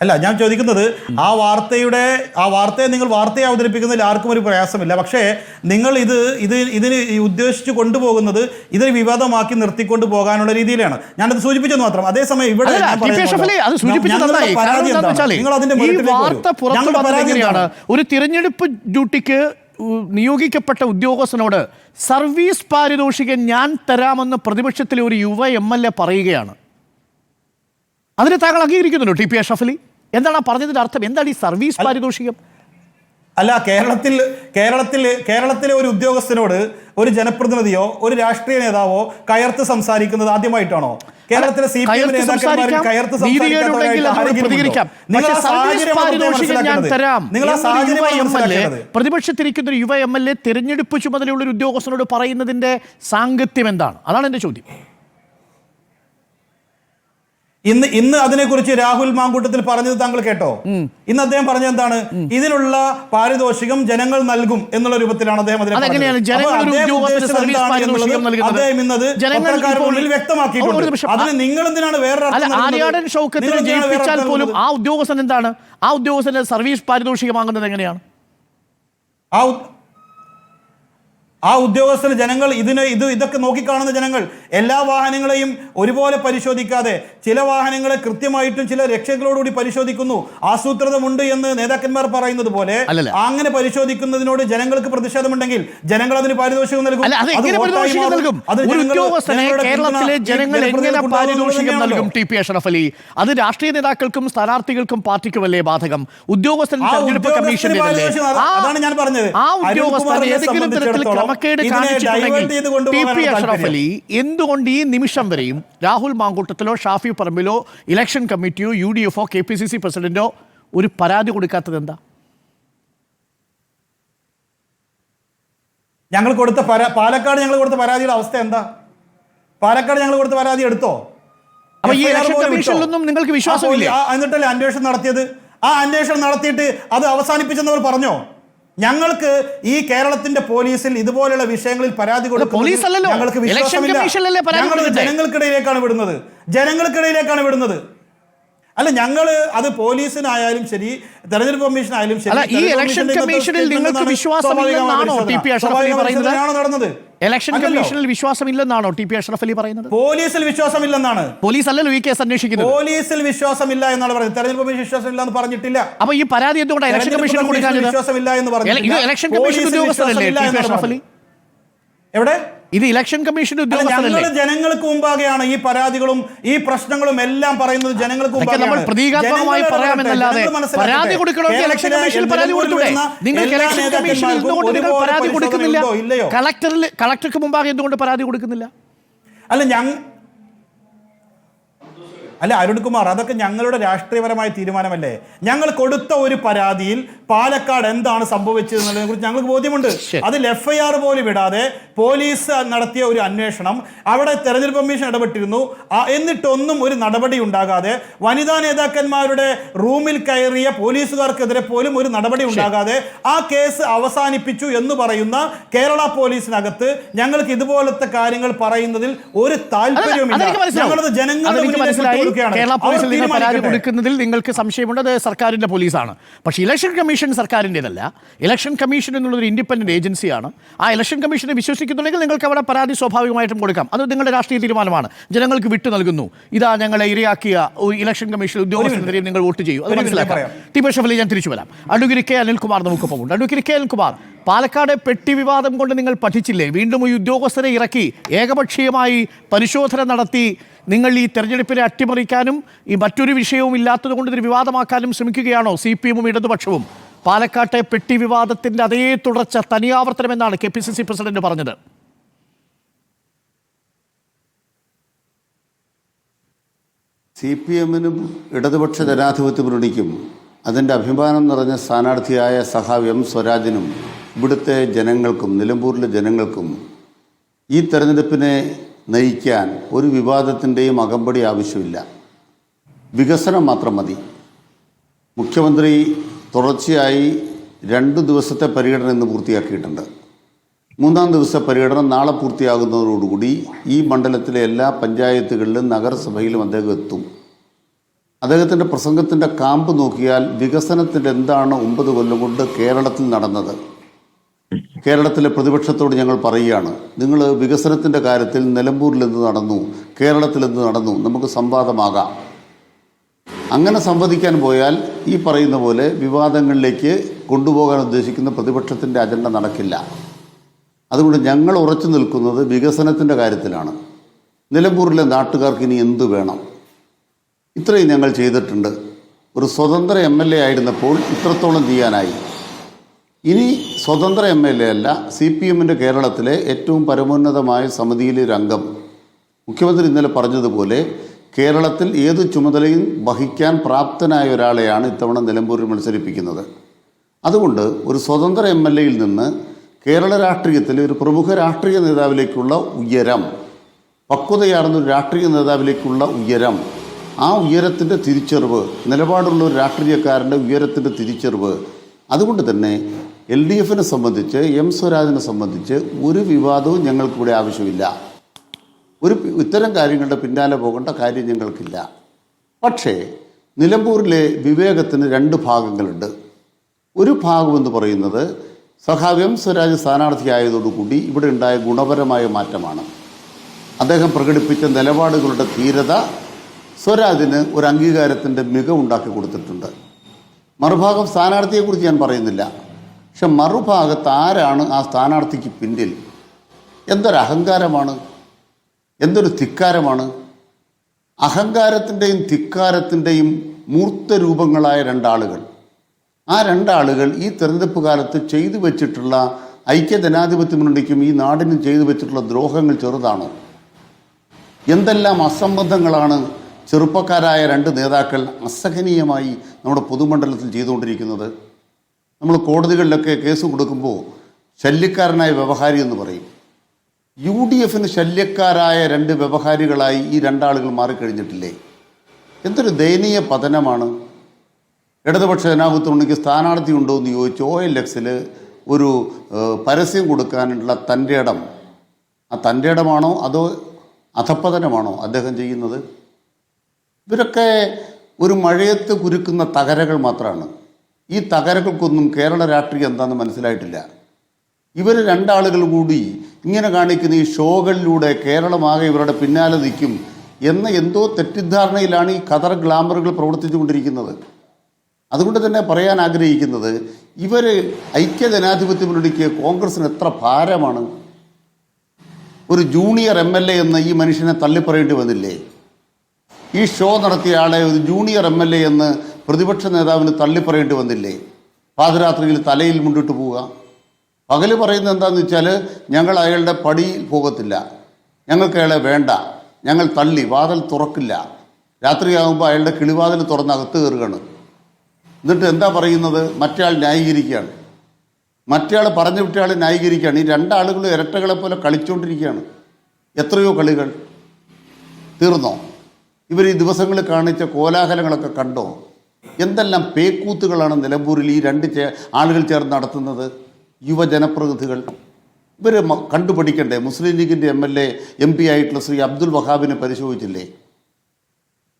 അല്ല, ഞാൻ ചോദിക്കുന്നത് ആ വാർത്തയെ നിങ്ങൾ വാർത്തയെ അവതരിപ്പിക്കുന്നതിൽ ആർക്കും ഒരു പ്രയാസമില്ല. പക്ഷേ നിങ്ങൾ ഇതിന് ഉദ്ദേശിച്ച് കൊണ്ടുപോകുന്നത് ഇതിനെ വിവാദമാക്കി നിർത്തിക്കൊണ്ട് പോകാനുള്ള രീതിയിലാണ്. ഞാനത് സൂചിപ്പിച്ചെന്ന് മാത്രം. അതേസമയം ഇവിടെ ഒരു തിരഞ്ഞെടുപ്പ് ഡ്യൂട്ടിക്ക് നിയോഗിക്കപ്പെട്ട ഉദ്യോഗസ്ഥനോട് സർവീസ് പാരിതോഷികം ഞാൻ തരാമെന്ന് പ്രതിപക്ഷത്തിലെ ഒരു യുവ MLA പറയുകയാണ്. അതിന് താങ്കൾ അംഗീകരിക്കുന്നുണ്ടോ ടി.പി. അഷ്റഫ് അലി? എന്താണ് പറഞ്ഞതിന്റെ അർത്ഥം? എന്താണ് ഈ സർവീസ് പാരിതോഷികം? അല്ല, കേരളത്തിലെ ഒരു ഉദ്യോഗസ്ഥനോട് ഒരു ജനപ്രതിനിധിയോ ഒരു രാഷ്ട്രീയ നേതാവോ കയർത്ത് സംസാരിക്കുന്നത് ആദ്യമായിട്ടാണോ? കേരളത്തിലെ CPM നേതാക്കന്മാരിൽ കയർത്ത് പ്രതിപക്ഷത്തിരിക്കുന്ന ഒരു യുവ MLA തിരഞ്ഞെടുപ്പ് ചുമതലയുള്ള ഒരു ഉദ്യോഗസ്ഥനോട് പറയുന്നതിന്റെ സാങ്കത്യം എന്താണ്? അതാണ് എന്റെ ചോദ്യം. ഇന്ന് അതിനെക്കുറിച്ച് രാഹുൽ മാങ്കൂട്ടത്തിൽ പറഞ്ഞത് താങ്കൾ കേട്ടോ? ഇന്ന് അദ്ദേഹം പറഞ്ഞത് എന്താണ്? ഇതിനുള്ള പാരിതോഷികം ജനങ്ങൾ നൽകും എന്നുള്ള രൂപത്തിലാണ് അദ്ദേഹം വ്യക്തമാക്കിയിട്ടുണ്ട്. അതിന് നിങ്ങൾ എന്തിനാണ് വേറെ ആര്യാടൻ ഷൗക്കത്തിനെ ജയിപ്പിച്ചാൽ പോലും ആ ഉദ്യോഗസ്ഥൻ എന്താണ്? ആ ഉദ്യോഗസ്ഥന് സർവീസ് പാരിതോഷികം വാങ്ങുന്നത് എങ്ങനെയാണ്? ആ ഉദ്യോഗസ്ഥന് ജനങ്ങൾ ഇതൊക്കെ നോക്കിക്കാണുന്ന ജനങ്ങൾ എല്ലാ വാഹനങ്ങളെയും ഒരുപോലെ പരിശോധിക്കാതെ ചില വാഹനങ്ങളെ കൃത്യമായിട്ടും ചില രക്ഷകളോടുകൂടി പരിശോധിക്കുന്നു. ആസൂത്രിതമുണ്ട് എന്ന് നേതാക്കന്മാർ പറയുന്നത് പോലെ അങ്ങനെ പരിശോധിക്കുന്നതിനോട് ജനങ്ങൾക്ക് പ്രതിഷേധമുണ്ടെങ്കിൽ ജനങ്ങൾ അതിന് പാരിതോഷികം നൽകും. കേരളത്തിലെ ജനങ്ങൾ എങ്ങനെ പാരിതോഷികം നൽകും? TP അഷ്റഫ് അലി, അത് രാഷ്ട്രീയ നേതാക്കൾക്കും സ്ഥാനാർത്ഥികൾക്കും പാർട്ടിക്കുമല്ലേ ബാധകം? ഉദ്യോഗസ്ഥൻ തെരഞ്ഞെടുപ്പ് കമ്മീഷന്റെ അതാണ് ഞാൻ പറഞ്ഞത്. ആ ഉദ്യോഗസ്ഥൻ ഏതെങ്കിലും തരത്തിൽ TP അഷ്റഫ് അലി എന്തുകൊണ്ട് ഈ നിമിഷം വരെയും രാഹുൽ മാങ്കൂട്ടത്തിലോ ഷാഫി പറമ്പിലോ ഇലക്ഷൻ കമ്മിറ്റിയോ UDF KPCC പ്രസിഡന്റോ ഒരു പരാതി കൊടുക്കാത്തത് എന്താ? പാലക്കാട് ഞങ്ങൾ കൊടുത്ത പരാതിയുടെ അവസ്ഥ എന്താ? പാലക്കാട് ഞങ്ങൾ കൊടുത്ത പരാതി എടുത്തോ? അപ്പൊ ഈ ഇലക്ഷൻ കമ്മീഷനിലൊന്നും നിങ്ങൾക്ക് വിശ്വാസമില്ല? എന്നിട്ടല്ലേ അന്വേഷണം നടത്തിയത്? ആ അന്വേഷണം നടത്തിയിട്ട് അത് അവസാനിപ്പിച്ചെന്നവർ പറഞ്ഞോ? ഞങ്ങൾക്ക് ഈ കേരളത്തിന്റെ പോലീസിൽ ഇതുപോലുള്ള വിഷയങ്ങളിൽ പരാതി കൊടുക്കുന്നത് ഞങ്ങൾക്ക് വിശ്വാസമില്ല. ഞങ്ങൾ ജനങ്ങൾക്കിടയിലേക്കാണ് വിടുന്നത്. അല്ല, ഞങ്ങൾ അത് പോലീസിനായാലും ശരി തെരഞ്ഞെടുപ്പ് കമ്മീഷനായാലും ശരി, ഈ ഇലക്ഷൻ കമ്മീഷനിൽ നിങ്ങൾക്ക് വിശ്വാസമില്ലെന്നാണോ TP അഷ്റഫ് അലി പറയുന്നത്? ഇലക്ഷൻ കമ്മീഷനിൽ വിശ്വാസമില്ലെന്നാണോ TP അഷ്റഫ് അലി പറയുന്നത്? പോലീസിൽ വിശ്വാസമില്ലെന്നാണ്. പോലീസ് അല്ലല്ലോ ഈ കേസ് അന്വേഷിക്കുന്നത്. പോലീസിൽ വിശ്വാസമില്ല എന്നാണ് പറയുന്നത്. തെരഞ്ഞെടുപ്പ് കമ്മീഷൻ വിശ്വാസമില്ല എന്ന് പറഞ്ഞിട്ടില്ല. അപ്പൊ ഈ പരാതി എന്തുകൊണ്ടാണ് ഇലക്ഷൻ കമ്മീഷന് കൊടുക്കാത്തത്? വിശ്വാസമില്ല എന്ന് പറഞ്ഞു. ഇലക്ഷൻ കമ്മീഷൻ ഉദ്യോഗസ്ഥരല്ലേ TP അഷ്റഫ് അലി? എവിടെ? ഇത് ഇലക്ഷൻ കമ്മീഷൻ ഉദ്യോഗസ്ഥരല്ലേ? ജനങ്ങൾക്ക് മുമ്പാകെയാണ് ഈ പരാതികളും ഈ പ്രശ്നങ്ങളും എല്ലാം പറയുന്നത്. ജനങ്ങൾക്ക് നമ്മൾ പ്രതീകാത്മകമായി പറയാമെന്നല്ലാതെ പരാതി കൊടുക്കണമെങ്കിൽ ഇലക്ഷൻ കമ്മീഷനിൽ പരാതി കൊടുത്തൂടെ? നിങ്ങൾക്ക് ഇലക്ഷൻ കമ്മീഷനിൽ എന്തുകൊണ്ട് നിങ്ങൾ പരാതി കൊടുക്കുന്നില്ല? കളക്ടർക്ക് മുമ്പാകെ എന്തുകൊണ്ട് പരാതി കൊടുക്കുന്നില്ല? അല്ല അരുൺകുമാർ, അതൊക്കെ ഞങ്ങളുടെ രാഷ്ട്രീയപരമായ തീരുമാനമല്ലേ? ഞങ്ങൾ കൊടുത്ത ഒരു പരാതിയിൽ പാലക്കാട് എന്താണ് സംഭവിച്ചത് എന്നുള്ളതിനെ കുറിച്ച് ഞങ്ങൾക്ക് ബോധ്യമുണ്ട്. അതിൽ FIR പോലും വിടാതെ പോലീസ് നടത്തിയ ഒരു അന്വേഷണം, അവിടെ തെരഞ്ഞെടുപ്പ് കമ്മീഷൻ ഇടപെട്ടിരുന്നു. എന്നിട്ടൊന്നും ഒരു നടപടി ഉണ്ടാകാതെ, വനിതാ നേതാക്കന്മാരുടെ റൂമിൽ കയറിയ പോലീസുകാർക്കെതിരെ പോലും ഒരു നടപടി ഉണ്ടാകാതെ ആ കേസ് അവസാനിപ്പിച്ചു എന്ന് പറയുന്ന കേരള പോലീസിനകത്ത് ഞങ്ങൾക്ക് ഇതുപോലത്തെ കാര്യങ്ങൾ പറയുന്നതിൽ ഒരു താല്പര്യവുമില്ല. ഞങ്ങളത് ജനങ്ങളുടെ കേരള പോലീസിൽ നിന്ന് പരാതി കൊടുക്കുന്നതിൽ നിങ്ങൾക്ക് സംശയമുണ്ട്, അത് സർക്കാരിന്റെ പോലീസാണ്. പക്ഷേ ഇലക്ഷൻ കമ്മീഷൻ സർക്കാരിൻ്റെതല്ല. ഇലക്ഷൻ കമ്മീഷൻ എന്നുള്ളൊരു ഇൻഡിപെൻഡന്റ് ഏജൻസിയാണ്. ആ ഇലക്ഷൻ കമ്മീഷനെ വിശ്വസിക്കുന്നുണ്ടെങ്കിൽ നിങ്ങൾക്ക് അവിടെ പരാതി സ്വാഭാവികമായിട്ടും കൊടുക്കാം. അത് നിങ്ങളുടെ രാഷ്ട്രീയ തീരുമാനമാണ്. ജനങ്ങൾക്ക് വിട്ടു നൽകുന്നു. ഇതാ ഞങ്ങളെ ഇരയാക്കിയ ഒരു കമ്മീഷൻ ഉദ്യോഗസ്ഥനെതിരെ നിങ്ങൾ വോട്ട് ചെയ്യൂ, അത് മനസ്സിലാക്കാം. TP അഷ്റഫ് അലി, ഞാൻ തിരിച്ചു വരാം. അഡ്വക്കേറ്റ് K അനിൽകുമാർ നമുക്കൊപ്പം ഉണ്ട്. അഡ്വക്കേറ്റ് K അനിൽകുമാർ, പാലക്കാട് പെട്ടി വിവാദം കൊണ്ട് നിങ്ങൾ പഠിച്ചില്ലേ? വീണ്ടും ഈ ഉദ്യോഗസ്ഥരെ ഇറക്കി ഏകപക്ഷീയമായി പരിശോധന നടത്തി നിങ്ങൾ ഈ തെരഞ്ഞെടുപ്പിനെ അട്ടിമറിക്കാനും ഈ മറ്റൊരു വിഷയവും ഇല്ലാത്തത് കൊണ്ട് ഇതിന് വിവാദമാക്കാനും ശ്രമിക്കുകയാണോ CPM ഇടതുപക്ഷവും? പാലക്കാട്ടെ പെട്ടി വിവാദത്തിന്റെ അതേ തുടർച്ച, തനിയാവർത്തനമെന്നാണ് KPCC പ്രസിഡന്റ് പറഞ്ഞത്. CPM-നും ഇടതുപക്ഷ ജനാധിപത്യ മുന്നണിക്കും അതിൻ്റെ അഭിമാനം നിറഞ്ഞ സ്ഥാനാർത്ഥിയായ സഖാവ് M സ്വരാജിനും ഇവിടുത്തെ ജനങ്ങൾക്കും നിലമ്പൂരിലെ ജനങ്ങൾക്കും ഈ തെരഞ്ഞെടുപ്പിനെ നയിക്കാൻ ഒരു വിവാദത്തിൻ്റെയും അകമ്പടി ആവശ്യമില്ല. വികസനം മാത്രം മതി. മുഖ്യമന്ത്രി തുടർച്ചയായി 2 ദിവസത്തെ പര്യടനം ഇന്ന് പൂർത്തിയാക്കിയിട്ടുണ്ട്. 3-ാം ദിവസത്തെ പര്യടനം നാളെ പൂർത്തിയാകുന്നതോടുകൂടി ഈ മണ്ഡലത്തിലെ എല്ലാ പഞ്ചായത്തുകളിലും നഗരസഭയിലും അദ്ദേഹം എത്തും. അദ്ദേഹത്തിൻ്റെ പ്രസംഗത്തിൻ്റെ കാമ്പ് നോക്കിയാൽ വികസനത്തിൻ്റെ എന്താണ് 9 കൊല്ലം കൊണ്ട് കേരളത്തിൽ നടന്നത്. കേരളത്തിലെ പ്രതിപക്ഷത്തോട് ഞങ്ങൾ പറയുകയാണ്, നിങ്ങൾ വികസനത്തിൻ്റെ കാര്യത്തിൽ നിലമ്പൂരിൽ എന്ത് നടന്നു, കേരളത്തിൽ എന്ത് നടന്നു, നമുക്ക് സംവാദമാകാം. അങ്ങനെ സംവദിക്കാൻ പോയാൽ ഈ പറയുന്ന പോലെ വിവാദങ്ങളിലേക്ക് കൊണ്ടുപോകാൻ ഉദ്ദേശിക്കുന്ന പ്രതിപക്ഷത്തിൻ്റെ അജണ്ട നടക്കില്ല. അതുകൊണ്ട് ഞങ്ങൾ ഉറച്ചു നിൽക്കുന്നത് വികസനത്തിൻ്റെ കാര്യത്തിലാണ്. നിലമ്പൂരിലെ നാട്ടുകാർക്ക് ഇനി എന്തു വേണം? ഇത്രയും ഞങ്ങൾ ചെയ്തിട്ടുണ്ട്. ഒരു സ്വതന്ത്ര MLA ആയിരുന്നപ്പോൾ ഇത്രത്തോളം ചെയ്യാനായി. ഇനി സ്വതന്ത്ര MLA അല്ല, CPM കേരളത്തിലെ ഏറ്റവും പരമോന്നതമായ സമിതിയിലെ ഒരു അംഗം. മുഖ്യമന്ത്രി ഇന്നലെ പറഞ്ഞതുപോലെ കേരളത്തിൽ ഏത് ചുമതലയും വഹിക്കാൻ പ്രാപ്തനായ ഒരാളെയാണ് ഇത്തവണ നിലമ്പൂരിൽ മത്സരിപ്പിക്കുന്നത്. അതുകൊണ്ട് ഒരു സ്വതന്ത്ര MLAയിൽ നിന്ന് കേരള രാഷ്ട്രീയത്തിലെ ഒരു പ്രമുഖ രാഷ്ട്രീയ നേതാവിലേക്കുള്ള ഉയരം, പക്വതയാർന്ന ഒരു രാഷ്ട്രീയ നേതാവിലേക്കുള്ള ഉയരം, ആ ഉയരത്തിൻ്റെ തിരിച്ചറിവ്, നിലപാടുള്ള ഒരു രാഷ്ട്രീയക്കാരൻ്റെ ഉയരത്തിൻ്റെ തിരിച്ചറിവ്, അതുകൊണ്ട് തന്നെ LDFനെ സംബന്ധിച്ച്, M സ്വരാജിനെ സംബന്ധിച്ച് ഒരു വിവാദവും ഞങ്ങൾക്കിവിടെ ആവശ്യമില്ല. ഇത്തരം കാര്യങ്ങളുടെ പിന്നാലെ പോകേണ്ട കാര്യം ഞങ്ങൾക്കില്ല. പക്ഷേ നിലമ്പൂരിലെ വിവേകത്തിന് രണ്ട് ഭാഗങ്ങളുണ്ട്. ഒരു ഭാഗമെന്ന് പറയുന്നത് സഖാവ് M സ്വരാജ് സ്ഥാനാർത്ഥിയായതോടുകൂടി ഇവിടെ ഉണ്ടായ ഗുണപരമായ മാറ്റമാണ്. അദ്ദേഹം പ്രകടിപ്പിച്ച നിലപാടുകളുടെ ധീരത സ്വരാജിന് ഒരു അംഗീകാരത്തിൻ്റെ മികവുണ്ടാക്കി കൊടുത്തിട്ടുണ്ട്. മറുഭാഗം സ്ഥാനാർത്ഥിയെക്കുറിച്ച് ഞാൻ പറയുന്നില്ല. പക്ഷെ മറുഭാഗത്ത് ആരാണ് ആ സ്ഥാനാർത്ഥിക്ക് പിന്നിൽ? എന്തൊരു അഹങ്കാരമാണ്, എന്തൊരു ധിക്കാരമാണ്. അഹങ്കാരത്തിൻ്റെയും ധിക്കാരത്തിൻ്റെയും മൂർത്ത രൂപങ്ങളായ രണ്ടാളുകൾ. ആ രണ്ടാളുകൾ ഈ തെരഞ്ഞെടുപ്പ് കാലത്ത് ചെയ്തു വെച്ചിട്ടുള്ള ഐക്യജനാധിപത്യ മുന്നണിക്കും ഈ നാടിനും ചെയ്തു വെച്ചിട്ടുള്ള ദ്രോഹങ്ങൾ ചെറുതാണോ? എന്തെല്ലാം അസംബന്ധങ്ങളാണ് ചെറുപ്പക്കാരായ രണ്ട് നേതാക്കൾ അസഹനീയമായി നമ്മുടെ പൊതുമണ്ഡലത്തിൽ ചെയ്തുകൊണ്ടിരിക്കുന്നത്. നമ്മൾ കോടതികളിലൊക്കെ കേസ് കൊടുക്കുമ്പോൾ ശല്യക്കാരനായ വ്യവഹാരി എന്ന് പറയും. UDFന് ശല്യക്കാരായ രണ്ട് വ്യവഹാരികളായി ഈ രണ്ടാളുകൾ മാറിക്കഴിഞ്ഞിട്ടില്ലേ? എന്തൊരു ദയനീയ പതനമാണ്. ഇടതുപക്ഷ ജനാധിപത്യ മുന്നണിക്ക് സ്ഥാനാർത്ഥി ഉണ്ടോ എന്ന് ചോദിച്ച് OLXൽ ഒരു പരസ്യം കൊടുക്കാനുള്ള തൻ്റെ ഇടം, ആ തൻ്റെ ഇടമാണോ അതോ അധപ്പതനമാണോ അദ്ദേഹം ചെയ്യുന്നത്? ഇവരൊക്കെ ഒരു മഴയത്ത് കുരുക്കുന്ന തകരകൾ മാത്രമാണ്. ഈ തകരകൾക്കൊന്നും കേരള രാഷ്ട്രീയം എന്താണെന്ന് മനസ്സിലായിട്ടില്ല. ഇവർ രണ്ടാളുകൾ കൂടി ഇങ്ങനെ കാണിക്കുന്ന ഈ ഷോകളിലൂടെ കേരളമാകെ ഇവരുടെ പിന്നാലെ നിൽക്കും എന്ന എന്തോ തെറ്റിദ്ധാരണയിലാണ് ഈ ഖദർ ഗ്ലാമറുകൾ പ്രവർത്തിച്ചു കൊണ്ടിരിക്കുന്നത്. അതുകൊണ്ട് തന്നെ പറയാൻ ആഗ്രഹിക്കുന്നത്, ഇവർ ഐക്യജനാധിപത്യ മുന്നണിക്ക് കോൺഗ്രസിന് എത്ര ഭാരമാണ്. ഒരു ജൂനിയർ MLA എന്ന് ഈ മനുഷ്യനെ തള്ളിപ്പറയേണ്ടി വന്നില്ലേ? ഈ ഷോ നടത്തിയ ആളെ ഒരു ജൂനിയർ MLA എന്ന് പ്രതിപക്ഷ നേതാവിന് തള്ളിപ്പറയേണ്ടി വന്നില്ലേ? പാതിരാത്രിയിൽ തലയിൽ മുണ്ടിട്ട് പോവുക. പകല് പറയുന്നത് എന്താണെന്ന് വെച്ചാൽ, ഞങ്ങൾ അയാളുടെ പടിയിൽ പോകത്തില്ല, ഞങ്ങൾക്ക് അയാളെ വേണ്ട, ഞങ്ങൾ തള്ളി, വാതിൽ തുറക്കില്ല. രാത്രിയാകുമ്പോൾ അയാളുടെ കിളിവാതിൽ തുറന്ന് അകത്ത് കയറുകയാണ്. എന്നിട്ട് എന്താ പറയുന്നത്? മറ്റേ ന്യായീകരിക്കുകയാണ്, മറ്റേ പറഞ്ഞു വിട്ടയാൾ ന്യായീകരിക്കുകയാണ്. ഈ രണ്ടാളുകളും ഇരട്ടകളെ പോലെ കളിച്ചുകൊണ്ടിരിക്കുകയാണ്. എത്രയോ കളികൾ തീർന്നോ? ഇവർ ഈ ദിവസങ്ങളിൽ കാണിച്ച കോലാഹലങ്ങളൊക്കെ കണ്ടോ? എന്തെല്ലാം പേക്കൂത്തുകളാണ് നിലമ്പൂരിൽ ഈ രണ്ട് ആളുകൾ ചേർന്ന് നടത്തുന്നത്. യുവജനപ്രതിനിധികൾ ഇവർ കണ്ടുപഠിക്കണ്ടേ? മുസ്ലിം ലീഗിൻ്റെ MLA MP ആയിട്ടുള്ള ശ്രീ അബ്ദുൽ വഹാബിനെ പരിശോധിച്ചില്ലേ?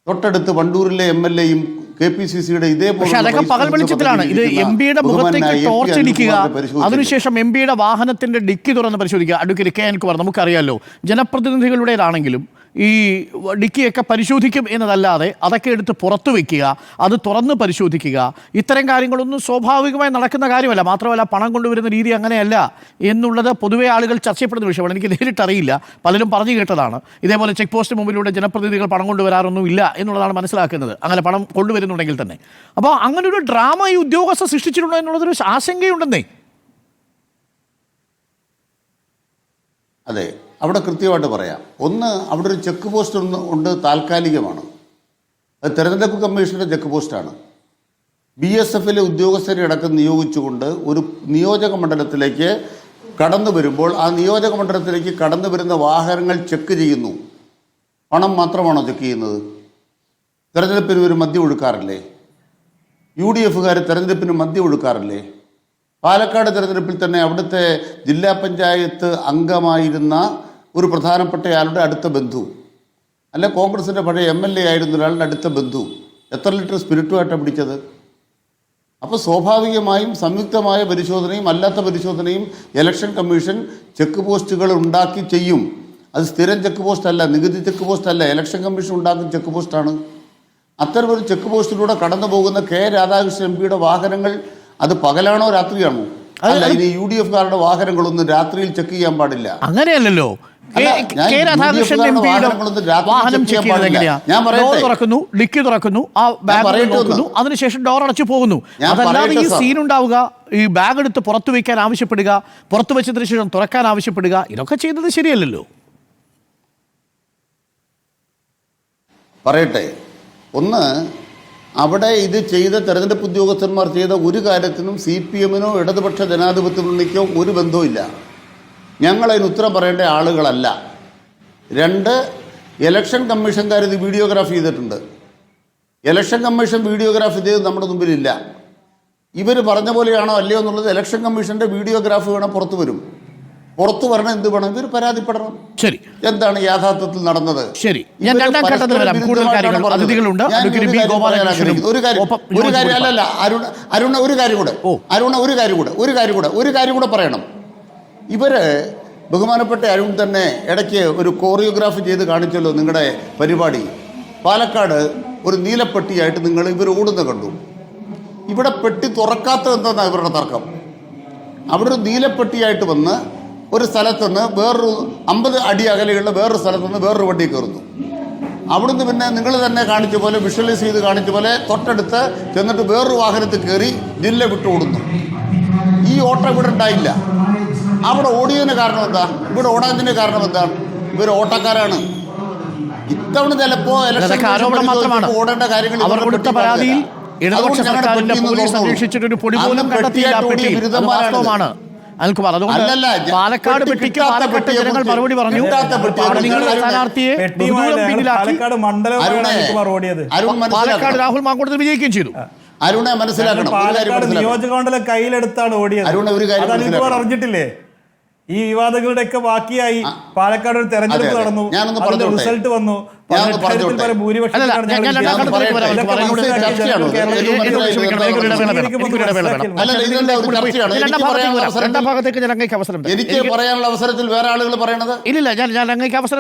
തൊട്ടടുത്ത് വണ്ടൂരിലെ MLAയും KPCCയുടെ ഇതേപോലെ പകൽ വെളിച്ചത്തിലാണ് ഇത്. MPയുടെ മുഖത്തേക്ക് ടോർച്ചടിക്കുക, അതിനുശേഷം MPയുടെ വാഹനത്തിന്റെ ഡിക്കി തുറന്ന് പരിശോധിക്കുക. അഡ്വക്കേറ്റ് KN കുമാർ, നമുക്കറിയാമല്ലോ ജനപ്രതിനിധികളുടേതാണെങ്കിലും ഈ ഡിക്കിയൊക്കെ പരിശോധിക്കും എന്നതല്ലാതെ അതൊക്കെ എടുത്ത് പുറത്തു വയ്ക്കുക, അത് തുറന്ന് പരിശോധിക്കുക, ഇത്തരം കാര്യങ്ങളൊന്നും സ്വാഭാവികമായി നടക്കുന്ന കാര്യമല്ല. മാത്രമല്ല പണം കൊണ്ടുവരുന്ന രീതി അങ്ങനെയല്ല എന്നുള്ളത് പൊതുവെ ആളുകൾ ചർച്ചപ്പെടുന്ന വിഷയമാണ്. എനിക്ക് നേരിട്ടറിയില്ല, പലരും പറഞ്ഞു കേട്ടതാണ്. ഇതേപോലെ ചെക്ക് പോസ്റ്റ് മുമ്പിലൂടെ ജനപ്രതിനിധികൾ പണം കൊണ്ടുവരാറൊന്നും ഇല്ല എന്നുള്ളതാണ് മനസ്സിലാക്കുന്നത്, അങ്ങനെ പണം കൊണ്ടുവരുന്നുണ്ടെങ്കിൽ തന്നെ. അപ്പോൾ അങ്ങനെ ഒരു ഡ്രാമ ഈ ഉദ്യോഗസ്ഥർ സൃഷ്ടിച്ചിട്ടുണ്ടോ എന്നുള്ളതൊരു ആശങ്കയുണ്ടെന്നേ. അതെ, അവിടെ കൃത്യമായിട്ട് പറയാം. ഒന്ന്, അവിടെ ഒരു ചെക്ക് പോസ്റ്റ് ഉണ്ട്, താൽക്കാലികമാണ്. അത് തെരഞ്ഞെടുപ്പ് കമ്മീഷൻ്റെ ചെക്ക് പോസ്റ്റാണ്. BSFലെ ഉദ്യോഗസ്ഥരെ അടക്കം നിയോഗിച്ചുകൊണ്ട് ഒരു നിയോജക മണ്ഡലത്തിലേക്ക് കടന്നു വരുമ്പോൾ ആ നിയോജക മണ്ഡലത്തിലേക്ക് കടന്നു വരുന്ന വാഹനങ്ങൾ ചെക്ക് ചെയ്യുന്നു. പണം മാത്രമാണോ ചെക്ക് ചെയ്യുന്നത്? തെരഞ്ഞെടുപ്പിന് ഒരു മദ്യം ഒഴുക്കാറില്ലേ? UDFകാർ തെരഞ്ഞെടുപ്പിന് മദ്യം ഒഴുക്കാറില്ലേ? പാലക്കാട് തെരഞ്ഞെടുപ്പിൽ തന്നെ അവിടുത്തെ ജില്ലാ പഞ്ചായത്ത് അംഗമായിരുന്ന ഒരു പ്രധാനപ്പെട്ടയാളുടെ അടുത്ത ബന്ധു, അല്ല കോൺഗ്രസിൻ്റെ പഴയ MLA ആയിരുന്ന ഒരാളുടെ അടുത്ത ബന്ധു എത്ര ലിറ്റർ സ്പിരിറ്റുമായിട്ടാണ് പിടിച്ചത്? അപ്പോൾ സ്വാഭാവികമായും സംയുക്തമായ പരിശോധനയും അല്ലാത്ത പരിശോധനയും ഇലക്ഷൻ കമ്മീഷൻ ചെക്ക് പോസ്റ്റുകൾ ഉണ്ടാക്കി ചെയ്യും. അത് സ്ഥിരം ചെക്ക് പോസ്റ്റ് അല്ല, നികുതി ചെക്ക് പോസ്റ്റ് അല്ല, ഇലക്ഷൻ കമ്മീഷൻ ഉണ്ടാക്കുന്ന ചെക്ക് പോസ്റ്റാണ്. അത്തരമൊരു ചെക്ക് പോസ്റ്റിലൂടെ കടന്നു പോകുന്ന K. രാധാകൃഷ്ണൻ MPയുടെ വാഹനങ്ങൾ അത് പകലാണോ രാത്രിയാണോ? അല്ല, ഇനി UDF കാരുടെ വാഹനങ്ങളൊന്നും രാത്രിയിൽ ചെക്ക് ചെയ്യാൻ പാടില്ല. അങ്ങനെയല്ലോ. കെ രാധാകൃഷ്ണൻ എംപിയുടെ വാഹനം ചെക്ക് ചെയ്യുന്നത് എങ്ങനെയാ? ഡോർ തുറക്കുന്നു, ഡിക്കി തുറക്കുന്നു, ആ ബാഗ് നോക്കുന്നു, അതിനുശേഷം ഡോർ അടച്ചു പോകുന്നു. അതല്ലാതെ ഈ സീൻ ഉണ്ടാവുക, ഈ ബാഗ് എടുത്ത് പുറത്തു വയ്ക്കാൻ ആവശ്യപ്പെടുക, പുറത്തു വെച്ചതിന് ശേഷം തുറക്കാൻ ആവശ്യപ്പെടുക, ഇതൊക്കെ ചെയ്തത് ശരിയല്ലല്ലോ. പറയട്ടെ, ഒന്ന്, അവിടെ ഇത് ചെയ്ത തെരഞ്ഞെടുപ്പ് ഉദ്യോഗസ്ഥന്മാർ ചെയ്ത ഒരു കാര്യത്തിനും CPM-നോ ഇടതുപക്ഷ ജനാധിപത്യ മുന്നണിക്കോ ഒരു ബന്ധവുമില്ല. ഞങ്ങളതിന് ഉത്തരം പറയേണ്ട ആളുകളല്ല. 2, ഇലക്ഷൻ കമ്മീഷൻകാർ ഇത് വീഡിയോഗ്രാഫ് ചെയ്തിട്ടുണ്ട്. ഇലക്ഷൻ കമ്മീഷൻ വീഡിയോഗ്രാഫ് ചെയ്ത് നമ്മുടെ മുമ്പിലില്ല. ഇവർ പറഞ്ഞ പോലെയാണോ അല്ലയോ എന്നുള്ളത് ഇലക്ഷൻ കമ്മീഷൻ്റെ വീഡിയോഗ്രാഫ് വേണം പുറത്തു വരും. പുറത്തു വരണം, എന്ത് വേണം, ഇവർ പരാതിപ്പെടണം. ശരി, എന്താണ് യാഥാർത്ഥ്യത്തിൽ നടന്നത്. ശരി, ഞാൻ രണ്ടാം ഘട്ടത്തിൽ വരാം. കൂടുതൽ കാര്യങ്ങൾ അതിഥികളുണ്ട്. ഒരു കാര്യം അല്ലല്ല, അരുണ ഒരു കാര്യം കൂടെ പറയണം. ഇവര് ബഹുമാനപ്പെട്ട അരുൺ തന്നെ ഇടയ്ക്ക് ഒരു കോറിയോഗ്രാഫി ചെയ്ത് കാണിച്ചല്ലോ നിങ്ങളുടെ പരിപാടി. പാലക്കാട് ഒരു നീലപ്പെട്ടിയായിട്ട് ഇവർ ഓടുന്ന കണ്ടു. ഇവിടെ പെട്ടി തുറക്കാത്തത് എന്താണെന്നാണ് ഇവരുടെ തർക്കം. അവിടെ ഒരു നീലപ്പെട്ടിയായിട്ട് വന്ന് ഒരു സ്ഥലത്തുനിന്ന് വേറൊരു 50 അടി അകലെയുള്ള വേറൊരു സ്ഥലത്തുനിന്ന് വേറൊരു വണ്ടി കയറുന്നു. അവിടുന്ന് പിന്നെ നിങ്ങൾ തന്നെ കാണിച്ച പോലെ, വിഷ്വലൈസ് ചെയ്ത് കാണിച്ച പോലെ തൊട്ടടുത്ത് ചെന്നിട്ട് വേറൊരു വാഹനത്തിൽ കയറി ജില്ല വിട്ട് ഓടുന്നു. ഈ ഓട്ടം ഇവിടെ ഉണ്ടായില്ല. അവിടെ ഓടിയതിന് കാരണം എന്താ? ഇവിടെ ഓടാതിന് കാരണം എന്താ? ഇവർ ഓട്ടക്കാരാണ്. ഇത്തവണ ചിലപ്പോ ഓടേണ്ട കാര്യങ്ങൾ പാലക്കാട് പെട്ടിക്ക് പാലക്കാട് ജനങ്ങൾ മറുപടി പറഞ്ഞു. പാലക്കാട് രാഹുൽ മാങ്കൂട്ടത്തിൽ വിജയിക്കുകയും ചെയ്തു. അരുണെ മനസ്സിലാക്കണം, നിയോജകമണ്ഡലം കയ്യിലെടുത്താണ് ഓടിയത്. അറിഞ്ഞിട്ടില്ലേ? ഈ വിവാദങ്ങളുടെ ഒക്കെ ബാക്കിയായി പാലക്കാട് ഒരു തെരഞ്ഞെടുപ്പ് നടന്നു, അതിന്റെ റിസൾട്ട് വന്നു. എനിക്ക് പറയാനുള്ള അവസരത്തിൽ വേറെ ആളുകൾ പറയണത് ഇല്ല, ഞാൻ അങ്ങേക്ക് അവസരം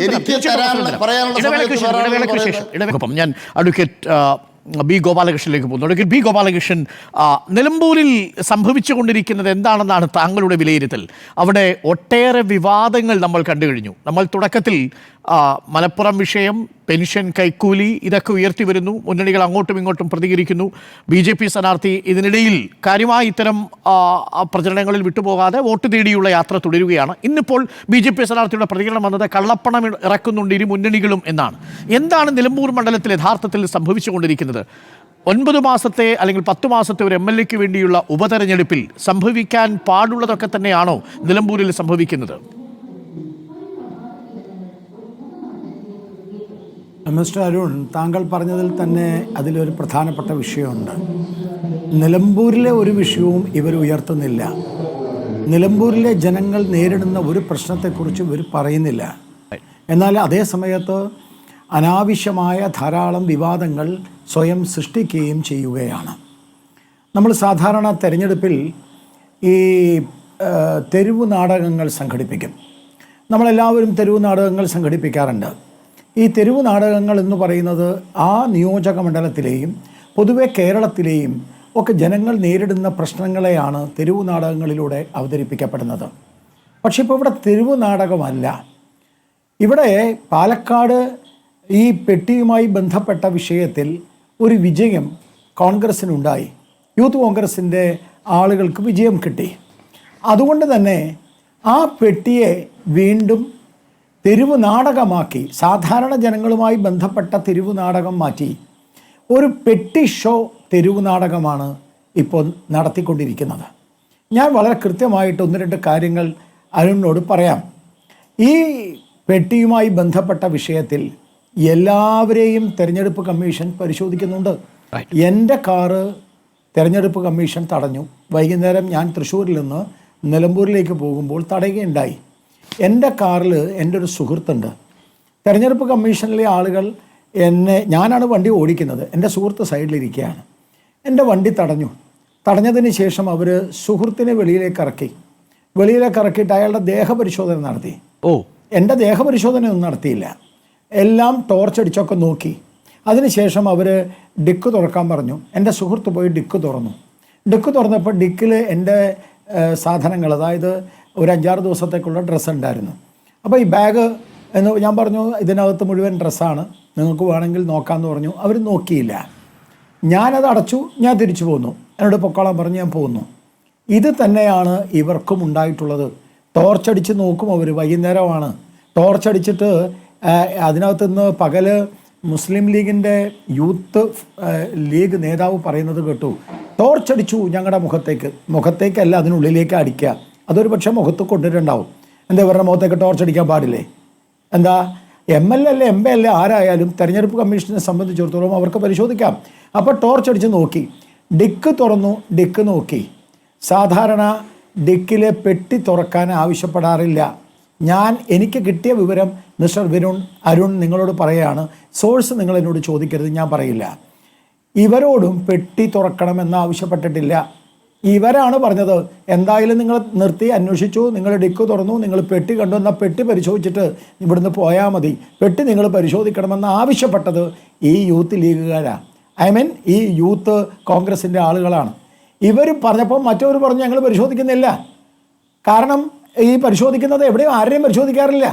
ഞാൻ അഡ്വക്കേറ്റ് ബി ഗോപാലകൃഷ്ണനിലേക്ക് പോകുന്നു. അഡ്വക്കേറ്റ് ബി ഗോപാലകൃഷ്ണൻ, നിലമ്പൂരിൽ സംഭവിച്ചുകൊണ്ടിരിക്കുന്നത് എന്താണെന്നാണ് താങ്കളുടെ വിലയിരുത്തൽ? അവിടെ ഒട്ടേറെ വിവാദങ്ങൾ നമ്മൾ കണ്ടു കഴിഞ്ഞു. നമ്മൾ തുടക്കത്തിൽ മലപ്പുറം വിഷയം, പെൻഷൻ, കൈക്കൂലി, ഇതൊക്കെ ഉയർത്തി വരുന്നു. മുന്നണികൾ അങ്ങോട്ടും ഇങ്ങോട്ടും പ്രതികരിക്കുന്നു. BJP സ്ഥാനാർത്ഥി ഇതിനിടയിൽ കാര്യമായി ഇത്തരം പ്രചരണങ്ങളിൽ വിട്ടുപോകാതെ വോട്ട് തേടിയുള്ള യാത്ര തുടരുകയാണ്. ഇന്നിപ്പോൾ BJP സ്ഥാനാർത്ഥിയുടെ പ്രതികരണം വന്നത് കള്ളപ്പണം ഇറക്കുന്നുണ്ട് ഇരു മുന്നണികളും എന്നാണ്. എന്താണ് നിലമ്പൂർ മണ്ഡലത്തിൽ യഥാർത്ഥത്തിൽ സംഭവിച്ചുകൊണ്ടിരിക്കുന്നത്? 9 മാസത്തെ അല്ലെങ്കിൽ 10 മാസത്തെ ഒരു MLA-ക്ക് വേണ്ടിയുള്ള ഉപതെരഞ്ഞെടുപ്പിൽ സംഭവിക്കാൻ പാടുള്ളതൊക്കെ തന്നെയാണോ നിലമ്പൂരിൽ സംഭവിക്കുന്നത്? മിസ്റ്റർ അരുൺ, താങ്കൾ പറഞ്ഞതിൽ തന്നെ അതിലൊരു പ്രധാനപ്പെട്ട വിഷയമുണ്ട്. നിലമ്പൂരിലെ ഒരു വിഷയവും ഇവർ ഉയർത്തുന്നില്ല. നിലമ്പൂരിലെ ജനങ്ങൾ നേരിടുന്ന ഒരു പ്രശ്നത്തെക്കുറിച്ച് ഇവർ പറയുന്നില്ല. എന്നാൽ അതേ സമയത്ത് അനാവശ്യമായ ധാരാളം വിവാദങ്ങൾ സ്വയം സൃഷ്ടിക്കുകയും ചെയ്യുകയാണ്. നമ്മൾ സാധാരണ തെരഞ്ഞെടുപ്പിൽ ഈ തെരുവ് നാടകങ്ങൾ സംഘടിപ്പിക്കും. നമ്മളെല്ലാവരും തെരുവ് നാടകങ്ങൾ സംഘടിപ്പിക്കാറുണ്ട്. ഈ തെരുവ് നാടകങ്ങൾ എന്ന് പറയുന്നത് ആ നിയോജക മണ്ഡലത്തിലെയും പൊതുവെ കേരളത്തിലെയും ഒക്കെ ജനങ്ങൾ നേരിടുന്ന പ്രശ്നങ്ങളെയാണ് തെരുവ് നാടകങ്ങളിലൂടെ അവതരിപ്പിക്കപ്പെടുന്നത്. പക്ഷെ ഇപ്പോൾ ഇവിടെ തെരുവ് നാടകമല്ല. ഇവിടെ പാലക്കാട് ഈ പെട്ടിയുമായി ബന്ധപ്പെട്ട വിഷയത്തിൽ ഒരു വിജയം കോൺഗ്രസ്സിനുണ്ടായി. യൂത്ത് കോൺഗ്രസിൻ്റെ ആളുകൾക്ക് വിജയം കിട്ടി. അതുകൊണ്ട് തന്നെ ആ പെട്ടിയെ വീണ്ടും തെരുവ് നാടകമാക്കി, സാധാരണ ജനങ്ങളുമായി ബന്ധപ്പെട്ട തെരുവ് നാടകം മാറ്റി ഒരു പെട്ടി ഷോ തെരുവ് നാടകമാണ് ഇപ്പോൾ നടത്തിക്കൊണ്ടിരിക്കുന്നത്. ഞാൻ വളരെ കൃത്യമായിട്ട് 1-2 കാര്യങ്ങൾ അരുണിനോട് പറയാം. ഈ പെട്ടിയുമായി ബന്ധപ്പെട്ട വിഷയത്തിൽ എല്ലാവരെയും തെരഞ്ഞെടുപ്പ് കമ്മീഷൻ പരിശോധിക്കുന്നുണ്ട്. എൻ്റെ കാറ് തെരഞ്ഞെടുപ്പ് കമ്മീഷൻ തടഞ്ഞു. വൈകുന്നേരം ഞാൻ തൃശ്ശൂരിൽ നിന്ന് നിലമ്പൂരിലേക്ക് പോകുമ്പോൾ തടയുകയുണ്ടായി. എൻ്റെ കാറിൽ എൻ്റെ ഒരു സുഹൃത്തുണ്ട്. തെരഞ്ഞെടുപ്പ് കമ്മീഷനിലെ ആളുകൾ ഞാനാണ് വണ്ടി ഓടിക്കുന്നത്, എൻ്റെ സുഹൃത്ത് സൈഡിലിരിക്കുകയാണ്. എൻ്റെ വണ്ടി തടഞ്ഞതിന് ശേഷം അവർ സുഹൃത്തിനെ വെളിയിലേക്ക് ഇറക്കിയിട്ട് അയാളുടെ ദേഹപരിശോധന നടത്തി. എൻ്റെ ദേഹപരിശോധനയൊന്നും നടത്തിയില്ല. എല്ലാം ടോർച്ചടിച്ചൊക്കെ നോക്കി. അതിനുശേഷം അവർ ഡിക്ക് തുറക്കാൻ പറഞ്ഞു. എൻ്റെ സുഹൃത്ത് പോയി ഡിക്ക് തുറന്നു. ഡിക്ക് തുറന്നപ്പോൾ ഡിക്കിൽ എൻ്റെ സാധനങ്ങൾ, അതായത് ഒരു 5-6 ദിവസത്തേക്കുള്ള ഡ്രസ്സ് ഉണ്ടായിരുന്നു. അപ്പോൾ ഈ ബാഗ് എന്ന് ഞാൻ പറഞ്ഞു ഇതിനകത്ത് മുഴുവൻ ഡ്രസ്സാണ്, നിങ്ങൾക്ക് വേണമെങ്കിൽ നോക്കാമെന്ന് പറഞ്ഞു. അവർ നോക്കിയില്ല. ഞാനത് അടച്ചു, ഞാൻ തിരിച്ചു പോന്നു. എന്നോട് പൊക്കോളാൻ പറഞ്ഞ് ഞാൻ പോന്നു. ഇത് തന്നെയാണ് ഇവർക്കും ഉണ്ടായിട്ടുള്ളത്. ടോർച്ചടിച്ച് നോക്കും അവർ. വൈകുന്നേരമാണ് ടോർച്ചടിച്ചിട്ട് അതിനകത്ത് നിന്ന് പകല് മുസ്ലിം ലീഗിൻ്റെ യൂത്ത് ലീഗ് നേതാവ് പറയുന്നത് കേട്ടു, ടോർച്ചടിച്ചു ഞങ്ങളുടെ മുഖത്തേക്കല്ല അതിനുള്ളിലേക്ക് അടിക്കുക. അതൊരു പക്ഷേ മുഖത്ത് കൊണ്ടിട്ടുണ്ടാവും. എന്താ ഇവരുടെ മുഖത്തേക്ക് ടോർച്ചടിക്കാൻ പാടില്ലേ? എന്താ MLA അല്ലേ MP അല്ലേ ആരായാലും തെരഞ്ഞെടുപ്പ് കമ്മീഷനെ സംബന്ധിച്ചിടത്തോളം അവർക്ക് പരിശോധിക്കാം. അപ്പോൾ ടോർച്ചടിച്ച് നോക്കി, ഡിക്ക് തുറന്നു, ഡിക്ക് നോക്കി. സാധാരണ ഡിക്കിലെ പെട്ടി തുറക്കാൻ ആവശ്യപ്പെടാറില്ല. എനിക്ക് കിട്ടിയ വിവരം മിസ്റ്റർ അരുൺ നിങ്ങളോട് പറയുകയാണ്. സോഴ്സ് നിങ്ങൾ എന്നോട് ചോദിക്കരുത്, ഞാൻ പറയില്ല. ഇവരോടും പെട്ടി തുറക്കണമെന്ന് ആവശ്യപ്പെട്ടിട്ടില്ല. ഇവരാണ് പറഞ്ഞത് എന്തായാലും നിങ്ങൾ നിർത്തി അന്വേഷിച്ചു, നിങ്ങൾ ഡിക്ക് തുറന്നു, നിങ്ങൾ പെട്ടി കണ്ടു, എന്നാൽ പെട്ടി പരിശോധിച്ചിട്ട് ഇവിടുന്ന് പോയാൽ മതി, പെട്ടി നിങ്ങൾ പരിശോധിക്കണമെന്ന് ആവശ്യപ്പെട്ടത് ഈ യൂത്ത് ലീഗുകാരാണ്. ഈ യൂത്ത് കോൺഗ്രസിൻ്റെ ആളുകളാണ്. ഇവർ പറഞ്ഞപ്പോൾ മറ്റവർ പറഞ്ഞു ഞങ്ങൾ പരിശോധിക്കുന്നില്ല. കാരണം ഈ പരിശോധിക്കുന്നത് എവിടെയും ആരെയും പരിശോധിക്കാറില്ല.